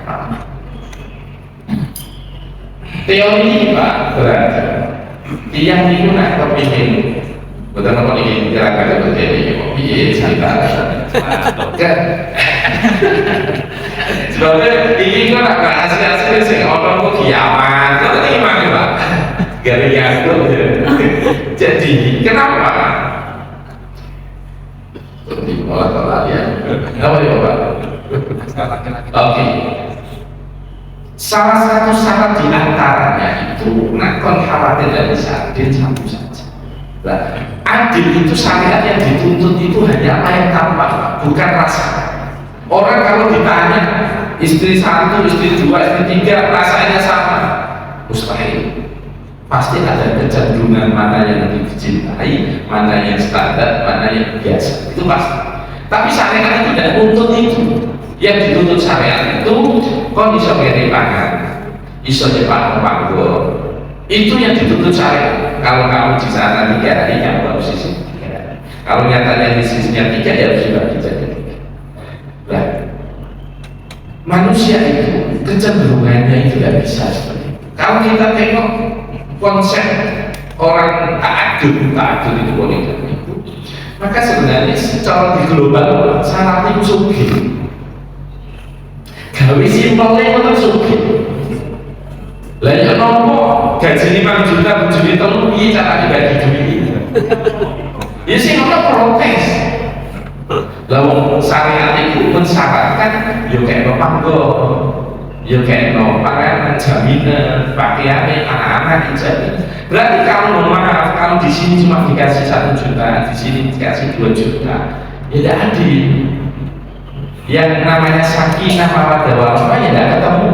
teori ini Pak berarti tiang itu nak kepingin betul apa ini kira-kira terjadi iya cerita kan sebabnya ini kan agak asli-asli sih orang kok kiamat kalau ini gimana Pak gara-gara jadi kenapa olah ya apa ya Pak? Oke. Salah satu syarat diantaranya itu nakon khawatir dari adil satu saja. Nah, adil itu syariat yang dituntut itu hanya apa yang tampak, bukan rasa. Orang kalau ditanya istri satu, istri dua, istri tiga, rasanya sama, mustahil. Pasti ada kecenderungan mana yang lebih dicintai, mana yang standar, mana yang biasa. Itu pasti. Tapi syariat itu tidak menuntut itu. Yang dituntut syariat itu kondisi kiri pangan, iso nyepak panggo. Itu yang dituntut syariat. Kalau kamu di sana 3 hari, kamu harus sisi 3 hari. Kalau nyatanya di sisinya 3, ya harus dibagi jadi 3. Nah, manusia itu kecenderungannya itu tidak bisa seperti itu. Kalau kita tengok konsep orang ta'adud itu politik itu, maka sebenarnya secara di global syarat itu sugih. Gawe simpelnya itu sugih. Lah ya nopo gaji 5 juta bujuni telu piye cara dibagi duit. Ya sing ono protes. Lah wong syariat itu mensyaratkan yo kayak panggo, yo kayak panganan, jaminan, pakaian, anak-anak dijamin. Berarti kalau maaf, kalau di sini cuma dikasih 1 juta, di sini dikasih 2 juta, ya tidak adil. Yang namanya sakinah mawaddah warahmah ya tidak ketemu.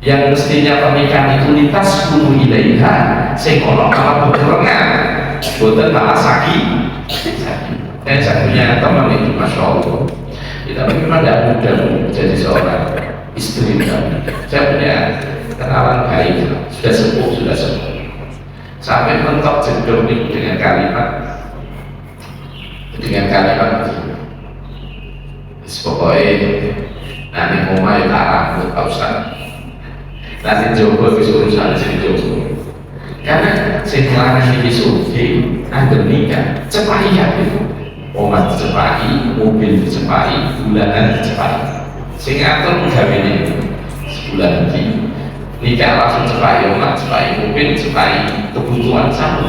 Yang mestinya pernikahan itu lintas kudu ilaiha, sing ono malah bebarengan, boten malah sakit. Dan saya punya teman itu, masya Allah, kita memang tidak mudah menjadi seorang istri. Saya punya kenalan baik, sudah sepuh. Sampai mentok jedong itu dengan kalimat pokoknya nanti ngomong ya tak rambut Pak Ustaz, nanti jogo bisa urusan sini jogo, karena setelah ini suci ada nikah cepat ya itu omat dicepai, mobil dicepai, bulanan dicepai, sehingga atur menggawini sebulan lagi nikah langsung cepai, omat cepai, mobil cepai, kebutuhan sama.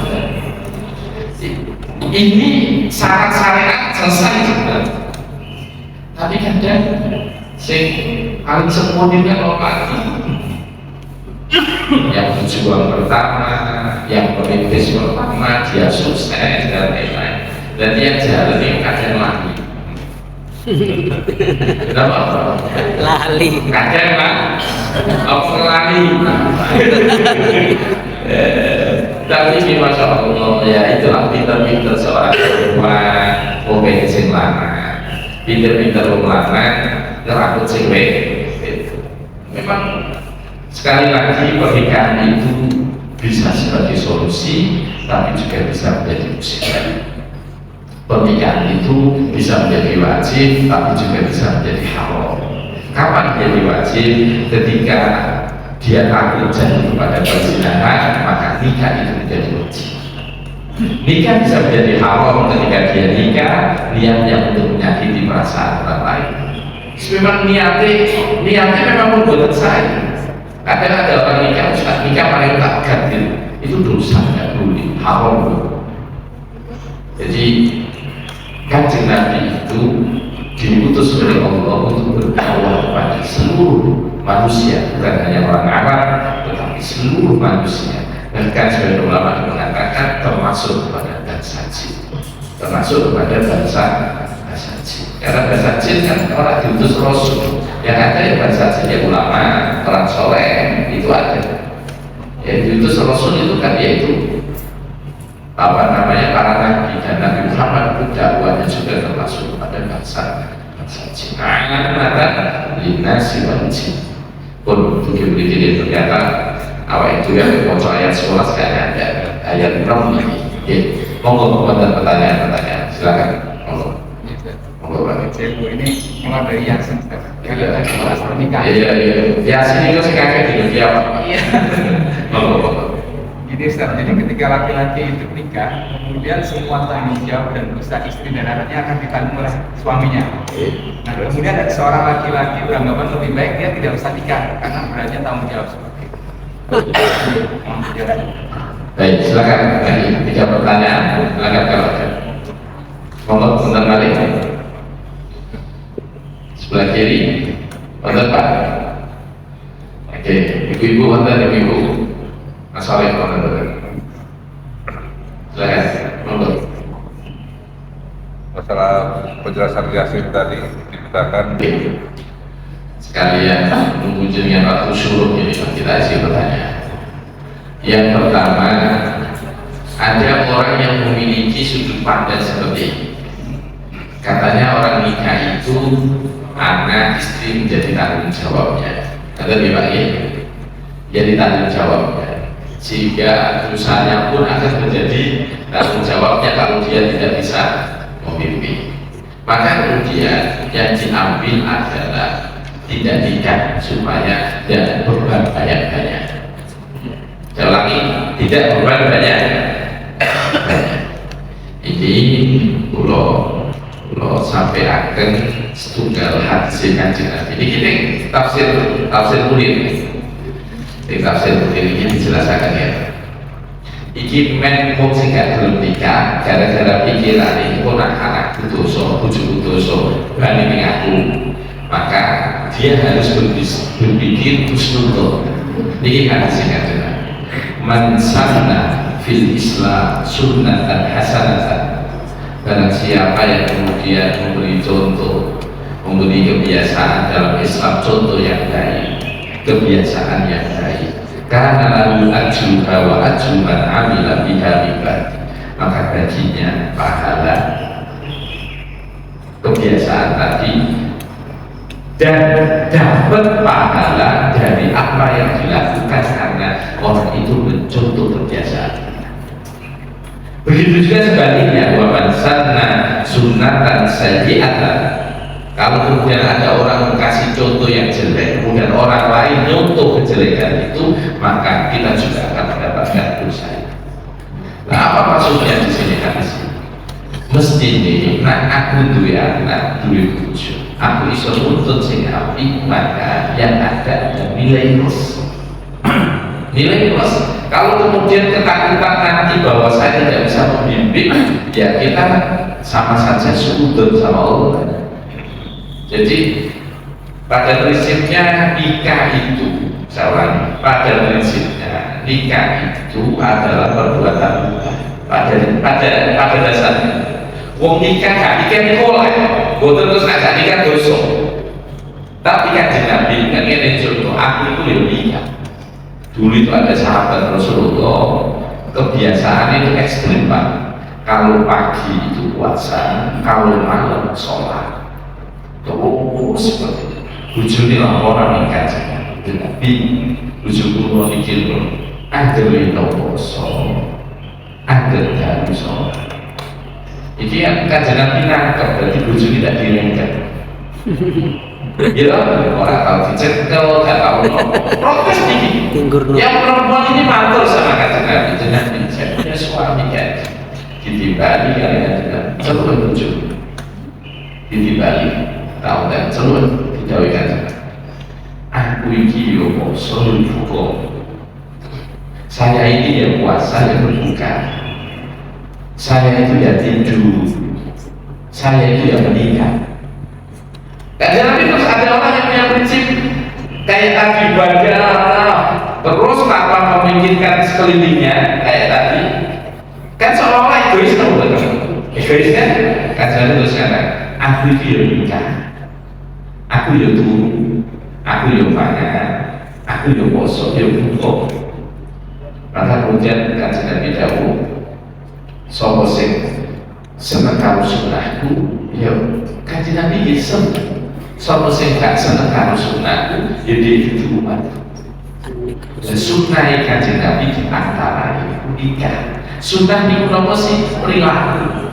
Ini syarat-syarat selesai sebenarnya. Tapi kadang sing paling sempurna omat yang berjuang pertama, yang merintis pertama, dia sukses dan lain-lain. Dan dia jalan yang kadang lagi. Kenapa? Lali. Kadang lah, apa lali? Tapi ini masya Allah ya itulah pinter-pinter seorang perempuan, pengen sing lanang, pinter-pinter lanang, ngerambut sing wedok. Memang sekali lagi pernikahan itu bisa sebagai solusi, tapi juga bisa menjadi musibah. Pernikahan itu bisa menjadi wajib, tapi juga bisa menjadi haram. Kapan menjadi wajib? Ketika dia takut jatuh kepada perzinahan, maka nikah itu menjadi wajib. Nikah bisa menjadi haram ketika dia nikah niatnya untuk menyakiti perasaan orang lain. Memang niatnya memang membuat saya. Kadang ada orang nikah, Ustaz, nikah paling tak ganti itu dosa, tidak boleh, haram. Jadi Kanjeng Nabi itu diutus oleh Allah untuk berdakwah kepada seluruh manusia, bukan hanya orang Arab, tetapi seluruh manusia. Bahkan sebagian ulama mengatakan termasuk kepada bangsa jin, termasuk kepada bangsa jin. Karena bangsa jin kan orang diutus Rasul, yang ada yang bangsa jin ya ulama, orang soleh itu ada. Yang diutus Rasul itu kan yaitu apa namanya para nabi, dan Nabi Muhammad itu dakwahnya juga termasuk pada bangsa jin. Maka linasi wal jin pun begini ternyata awal itu yang mau ayat 11 kayaknya ada ayat 6 ini. Monggo pertanyaan silakan. Monggo Pak. Ini mulai dari Yasin. Kalau bahas pernikahan. Iya. Yasin itu sing akeh di Indonesia. Iya. Monggo. Jadi Ustaz, jadi ketika laki-laki itu nikah, kemudian semua tanggung jawab dan dosa istri dan anaknya akan ditanggung oleh suaminya. Nah, kemudian ada seorang laki-laki beranggapan lebih baik dia tidak usah nikah karena beratnya tanggung jawab seperti itu. Baik, silakan. Tiga pertanyaan, silakan kalau ada. Monggo sebentar balik. Sebelah kiri, betul Pak. Oke, ibu-ibu wonten ibu-ibu. Masalah wonten. Silakan, monggo. Masalah penjelasan Yasin tadi dibedakan. Sekalian mengunjungi waktu syuruh ini kita isi pertanyaan. Yang pertama, ada orang yang memiliki sudut pandang seperti ini. Katanya orang nikah itu anak istri menjadi tanggung jawabnya. Kata dia Pak ya, jadi tanggung jawabnya. Sehingga usahanya pun akan menjadi tanggung jawabnya kalau dia tidak bisa memimpin. Maka kemudian yang diambil adalah tidak nikah supaya tidak beban banyak-banyak. Saya ulangi, tidak beban banyak. Ini pulau sampai akan setunggal hadis Kanjeng Nabi. Ini kita tafsir Mulir. Di tafsir Mulir ini dijelaskan ya. Iki men wong sing gak belum nikah gara-gara pikiran ini pun anak dosa, bojo dosa, bali ning aku. Maka dia harus berpikir husnul. Ini hadis Kanjeng Nabi. Man sanna fil Islam sunnatan hasanatan. Barang siapa yang kemudian memberi contoh, memberi kebiasaan dalam Islam, contoh yang baik, kebiasaan yang baik, karena lalu ajruha wa ajru man amila biha ibadi, maka baginya pahala kebiasaan tadi dan dapat pahala dari apa yang dilakukan karena orang itu mencontoh kebiasaan. Begitu juga sebaliknya, wa sanna sunnatan sayyi'atan. Kalau kemudian ada orang kasih contoh yang jelek, kemudian orang lain nyontoh kejelekan itu, maka kita juga akan mendapatkan dosa. Nah, apa maksudnya di sini hadis? Mesti ini, nah aku duwe anak, duwe bojo, aku iso nuntut sing apik, maka yang ada nilai plus. Nilai plus. Kalau kemudian ketakutan nanti bahwa saya tidak bisa membimbing, ya kita sama saja sudut sama Allah. Jadi pada prinsipnya nikah itu, saya ulangi, pada prinsipnya nikah itu adalah perbuatan pada dasarnya. Wong nikah gak nikah kolek, boten terus gak nikah dosa. Tapi kan Nabi kan ngene contoh, aku itu ya nikah. Dulu itu ada sahabat Rasulullah, kebiasaan itu ekstrim Pak. Kalau pagi itu puasa, kalau malam sholat. Seperti itu. Bujuni laporan nikah Nabi, bujuku mau mikir ada yang puasa, ada dalam sholat. Ini yang kajian Nabi nangkep, berarti buju tidak direngkat. Ya orang tahu dicekel, gak tahu protes nih. Yang perempuan ini mantul sama kajian Nabi, Nabi saya punya suami kan, ditimbali kalian dengan seluruh buju, ditimbali, tahu kan seluruh didawi kajian. Aku ini yo poso buka, saya ini ya puasa ya berbuka. Saya itu ya tidur, saya itu ya menikah. Kajian Nabi terus ada orang yang punya prinsip kayak tadi ibadah, terus tanpa memikirkan sekelilingnya kayak tadi, kan seolah-olah egois kan bukan? Egois kan? Kajian Nabi terus kata, aku itu ya menikah, aku ya turu, aku ya makan, aku ya poso, ya buka. Maka kemudian kajian Nabi jauh. Sopo sing seneng karo sunahku, ya Kanjeng Nabi ya seneng. Sopo sing gak seneng karo sunahku, ya dia itu umat. Sunnah Kanjeng Nabi di antara itu nikah. Sunnah itu apa sih? Perilaku.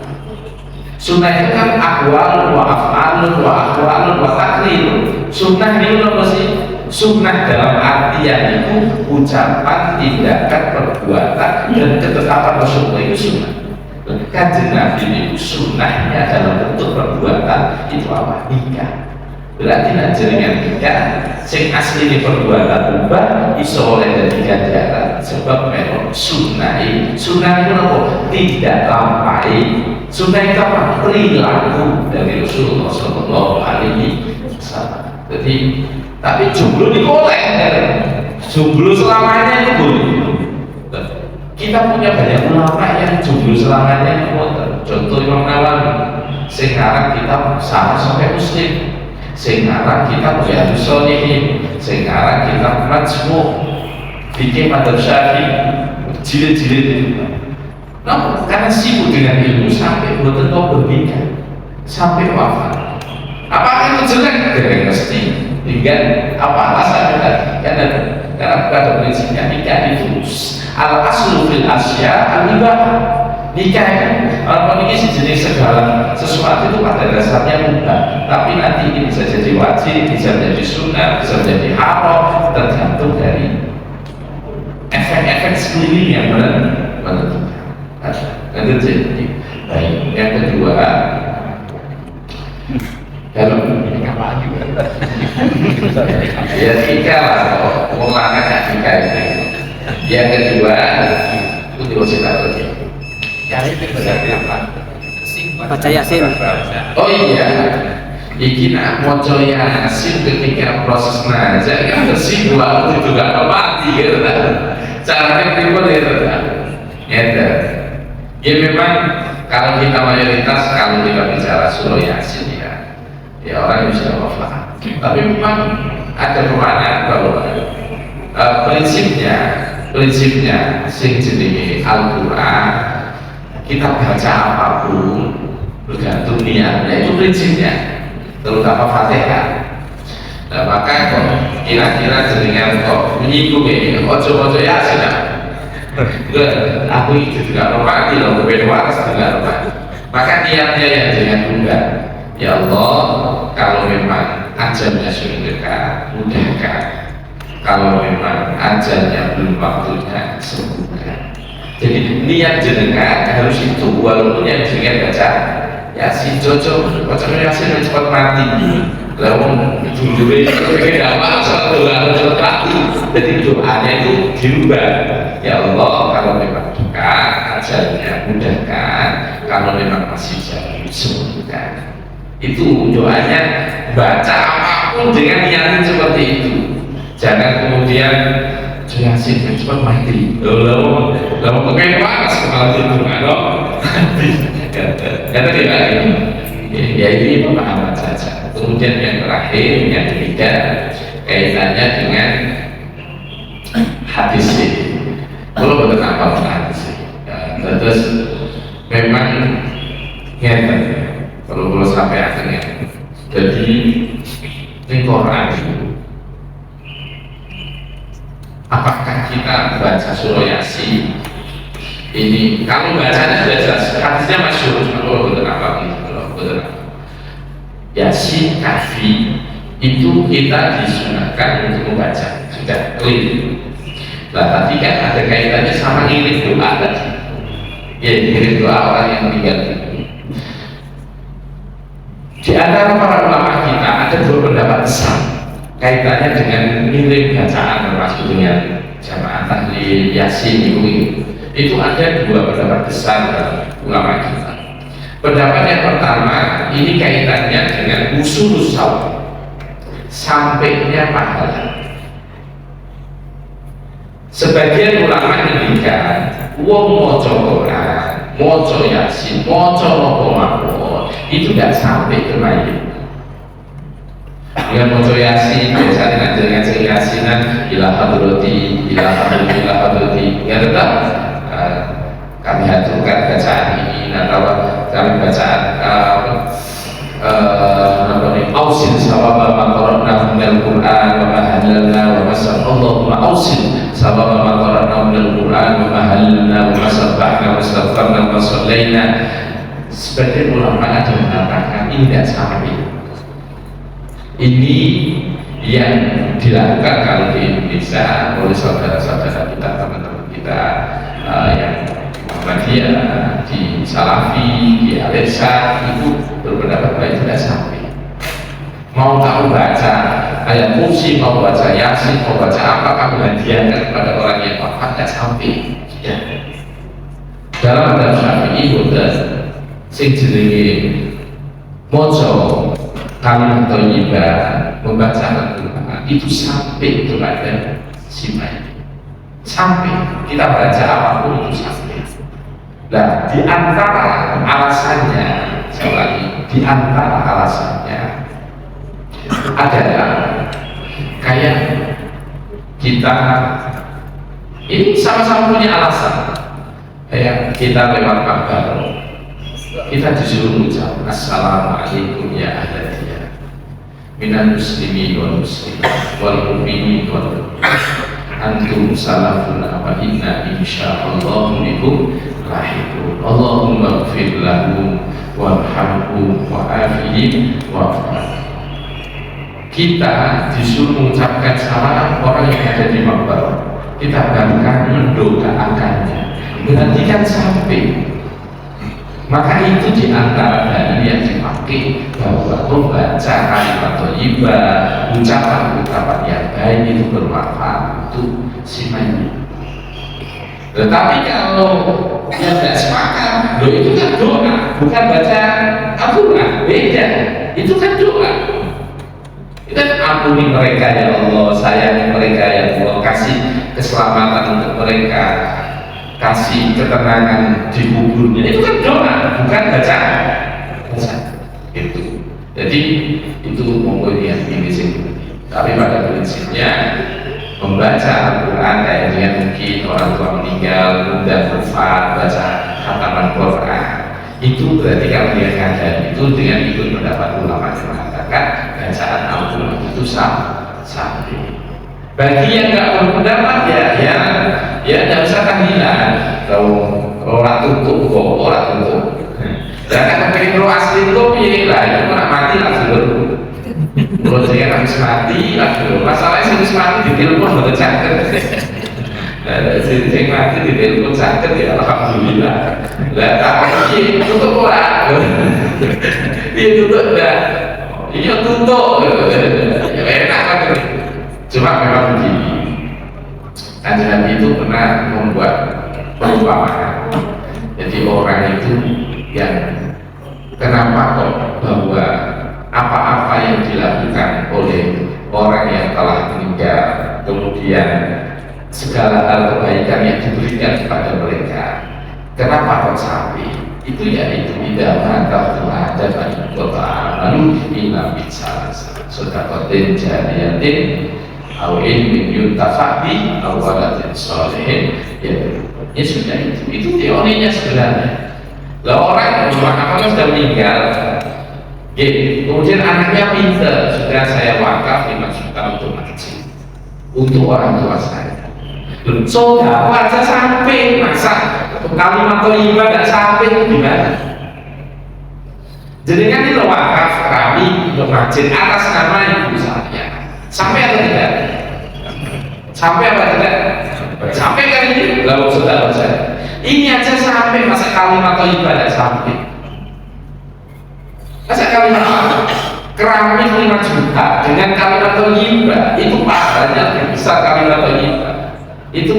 Sunnah itu kan akwal, wa af'al, wa akwal, wa takrir. Sunnah itu apa sih? Sunnah dalam artian itu ucapan, tindakan, perbuatan, dan ketetapan Rasulullah itu sunnah. Kanjeng Nabi itu sunnahnya dalam bentuk perbuatan itu apa? Nikah. Berarti jaringan nikah sing asli ini perbuatan ubah iso oleh dari ganjaran sebab memang sunnah itu apa? Tidak lampai. Sunnah itu apa? Perilaku dari Rasulullah SAW. Jadi tapi jomblo dikolek jomblo selamanya itu boleh. Kita punya banyak ulama yang jomblo selamanya itu. Contoh Imam Nawawi. Sekarang kita sama sampai muslim. Sekarang kita menjadi solihin. Sekarang kita majmuk. Bikin madhab syafi'i jilid-jilid itu. Nah, karena sibuk dengan ilmu sampai buatan kau bernikah, sampai wafat. Apakah itu jelek? Tidak mesti. Tinggal apa alasannya tadi? Karena pada prinsipnya nikah itu al aslu fil asya al ibah. Nikah orang ini sejenis segala sesuatu itu pada dasarnya mubah, tapi nanti ini bisa jadi wajib, bisa menjadi sunnah, bisa menjadi haram, tergantung dari efek-efek sekeliling yang menentukan. Itu jadi baik. Yang kedua, kalau ya tiga lah, mulanya kan tiga ini. Yang kedua itu diwajibkan lagi. Baca Yasin. Oh iya, iki nak moco Yasin ketika proses nazar kan bersih dua itu juga mati gitu kan. Caranya pribadi gitu kan. Ya memang kalau kita mayoritas kalau kita bicara surah Yasin ya orang bisa wafat. Tapi memang ada pemaknaan bahwa prinsipnya sing jenenge Al-Qur'an kita baca apapun bergantung niatnya, itu prinsipnya, terutama Fatihah. Nah maka kok kira-kira jenengan kok menyinggung ini, ojo Yasin aku itu juga mati loh, berbeda waras juga mati. Maka niatnya yang jangan tunda. Ya Allah, kalau memang ajalnya sudah dekat, mudahkan. Kalau memang ajalnya belum waktunya, sembuhkan. Jadi niat jenengan harus itu, walaupun yang jenengan baca Yasin cocok, baca Yasin cepat mati. Lalu jujur itu pengen apa? Satu harus mati. Jadi doanya itu dirubah. Ya Allah, kalau memang dekat ajalnya mudahkan, kalau memang masih jauh sembuhkan. Itu doanya, baca apapun dengan niat seperti itu. Jangan kemudian Yasin cepat mati. Lalu pengen panas kepala itu kata dia ya ini pemahaman saja. Kemudian yang terakhir, yang ketiga kaitannya dengan hadis ini. Kalau betul apa hadis ini? Terus memang kalau sampai akhirnya. Jadi ini Quran apakah kita baca surah Yasin ini kalau bacanya sudah jelas hadisnya masyhur, kalau betul apa Yasin Kahfi itu kita disunahkan untuk membaca, sudah clear. Nah tadi kan ada kaitannya sama ngirim doa tadi, ya ngirim doa orang yang meninggal. Di antara para ulama kita ada dua pendapat besar kaitannya dengan ngirim bacaan termasuk dengan jamaah tahlil Yasin itu ada dua pendapat besar ulama kita. Pendapat yang pertama ini kaitannya dengan usul sawab, sampainya pahala. Sebagian ulama ngendikan wong maca Quran, maca Yasin, maca apa itu tidak sampai ke mayit. Dengan maca Yasin biasanya dengan Yasinan ila hadrati ya tetap kami haturkan bacaan ini atau kami bacaan ausin sawaba ma qara'na minal Qur'an wa ma halalna wa ma Allahumma ausin sawaba ma qara'na minal Qur'an wa ma halalna wa ma sabbahna wa astaghfarna wa sallaina. Sebagian ulama ada mengatakan ini tidak sampai. Ini yang dilakukan kalau di Indonesia oleh saudara-saudara kita, teman-teman kita yang Muhammadiyah, di Salafi, di Al-Irsad itu berpendapat baik tidak sampai. Mau kamu baca ayat kursi, mau baca Yasin, mau baca apa, kamu hadiahkan kepada orang yang wafat tidak sampai. Ya. Dalam madhab Syafi'i boten sing jenenge maca kalimat thayyibah, membaca Al-Qur'an itu sampai kepada si mayit. Sampai kita baca apapun itu sampai. Nah, di antara alasannya, saya lagi, di antara alasannya adalah kayak kita ini sama-sama punya alasan. Kayak kita lewat kabar, kita disuruh mengucap assalamualaikum ya ahladiyah minal muslimin wal muslimat wal mu'minin wal mu'minat antum salafuna wa inna insyaallah bikum lahiqun Allahumma ighfir lahum warhamhum wa'afihim wa'afihim. Kita disuruh mengucapkan salam orang yang ada di makbar, kita bahkan mendoakannya, berarti kan sampai. Maka itu diantara dalil yang dipakai bahwa membaca kalimat thayyibah, ucapan-ucapan yang baik itu bermanfaat untuk si mayit. Tetapi kalau yang tidak sepakat, loh itu kan doa, bukan baca Al-Quran, beda. Itu kan doa. Itu kan ampuni mereka ya Allah, sayangi mereka ya Allah, kasih keselamatan untuk mereka, kasih ketenangan di kuburnya. Itu kan doa, bukan baca. Itu. Jadi itu monggo yang ini sih. Tapi pada prinsipnya membaca Al-Quran kayak dengan mungkin orang tua meninggal, dan wafat, baca khataman Quran, itu berarti kalau dia ngajar itu dengan ikut pendapat ulama yang mengatakan bacaan Al-Quran itu sampai. Bagi yang nggak berpendapat ya tidak usah tahlilan. Kalau orang tutup kok orang tutup. Dan kalau pengen lo asli itu pilih lah, itu nak mati langsung dulu. Kalau saya habis mati langsung. Masalahnya habis mati di telepon betul caket. Saya mati di telepon caket ya alhamdulillah. Lah tapi tutup orang. Dia tutup dah. Iya tutup. Ya enak kan. Cuma memang begini, Kanjeng Nabi itu pernah membuat perumpamaan. Jadi orang itu yang kenapa kok bahwa apa-apa yang dilakukan oleh orang yang telah meninggal, kemudian segala hal kebaikan yang diberikan kepada mereka, kenapa kok sampai? Itu yaitu tidak mengangkat Tuhan dan kota lalu ina bicara sodakotin jariyatin awin min yuntafabi awalatin solehin ya sudah itu teorinya sebenarnya. Lah orang yang sudah meninggal kemudian anaknya pintar, sudah saya wakaf 5 juta untuk masjid untuk orang tua saya. Saudara aja sampai masa kalimat thayyibah tidak sampai itu gimana? Jadi kan itu wakaf kami untuk masjid atas nama ibu saya. Sampai atau tidak? Sampai apa tidak? Sampai kan ini? Lalu saudara saya, ini aja sampai, masa kalimat thayyibah tidak sampai? Masa kalimat keramik 5 juta dengan kalimat thayyibah itu pahalanya lebih besar kalimat thayyibah. Itu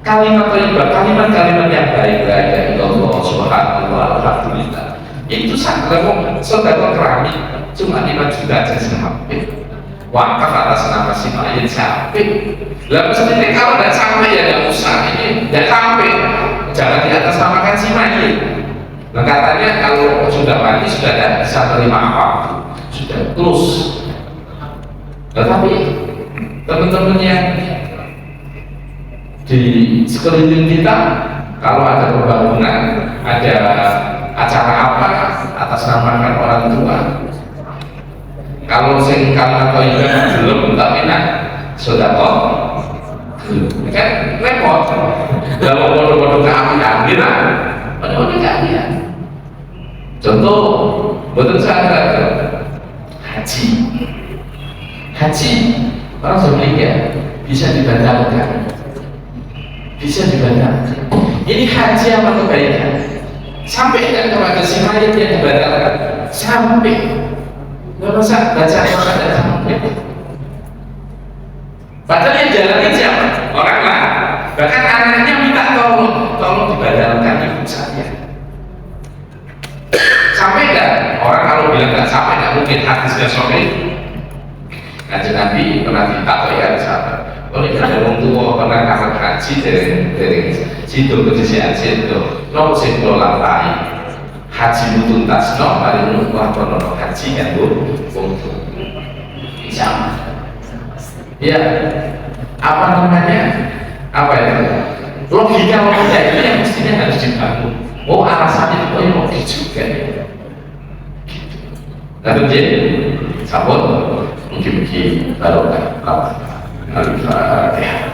kalimat thayyibah, kalimat-kalimat yang baik-baik dari Allah Subhanallah, alhamdulillah. Itu saudara keramik cuma 5 juta aja sampai. Wakaf atas nama si mayit sampai. Lalu sebenarnya kalau tidak sampai ya tidak usah, ini tidak sampai, jangan di atas namakan si mayit. Nah katanya kalau sudah mati sudah tidak bisa terima apa-apa, sudah close. Tetapi teman-teman yang di sekeliling kita, kalau ada pembangunan, ada acara apa atas namakan orang tua, kalau sing kalimat thayyibah belum tapi nak sedekah kan repot. Kalau bodoh-bodoh keambil bodoh-bodoh keambil. Contoh betul saya haji orang sebelumnya bisa dibatalkan, ini haji apa kebaikan sampai kan kepada si mayit yang dibatalkan sampai. Nggak usah baca Al-Quran dan sampai. Padahal yang jalanin siapa? Orang lah. Bahkan anaknya minta tolong dibatalkan ibu saya. Sampai nggak? Orang kalau bilang nggak sampai nggak mungkin hadisnya sore. Kanjeng Nabi pernah ditakoi ya sahabat. Oleh karena orang tua pernah kamar haji dari situ ke sisi situ, nopo sing lapai haji tuntas, no paling lupa kono haji kan bu, untuk sama. Ya, apa namanya? Apa itu? Logika itu yang mestinya harus dibangun. Oh alasannya itu logis juga. Lalu jadi, sabun mungkin barokah. Al-Fatihah.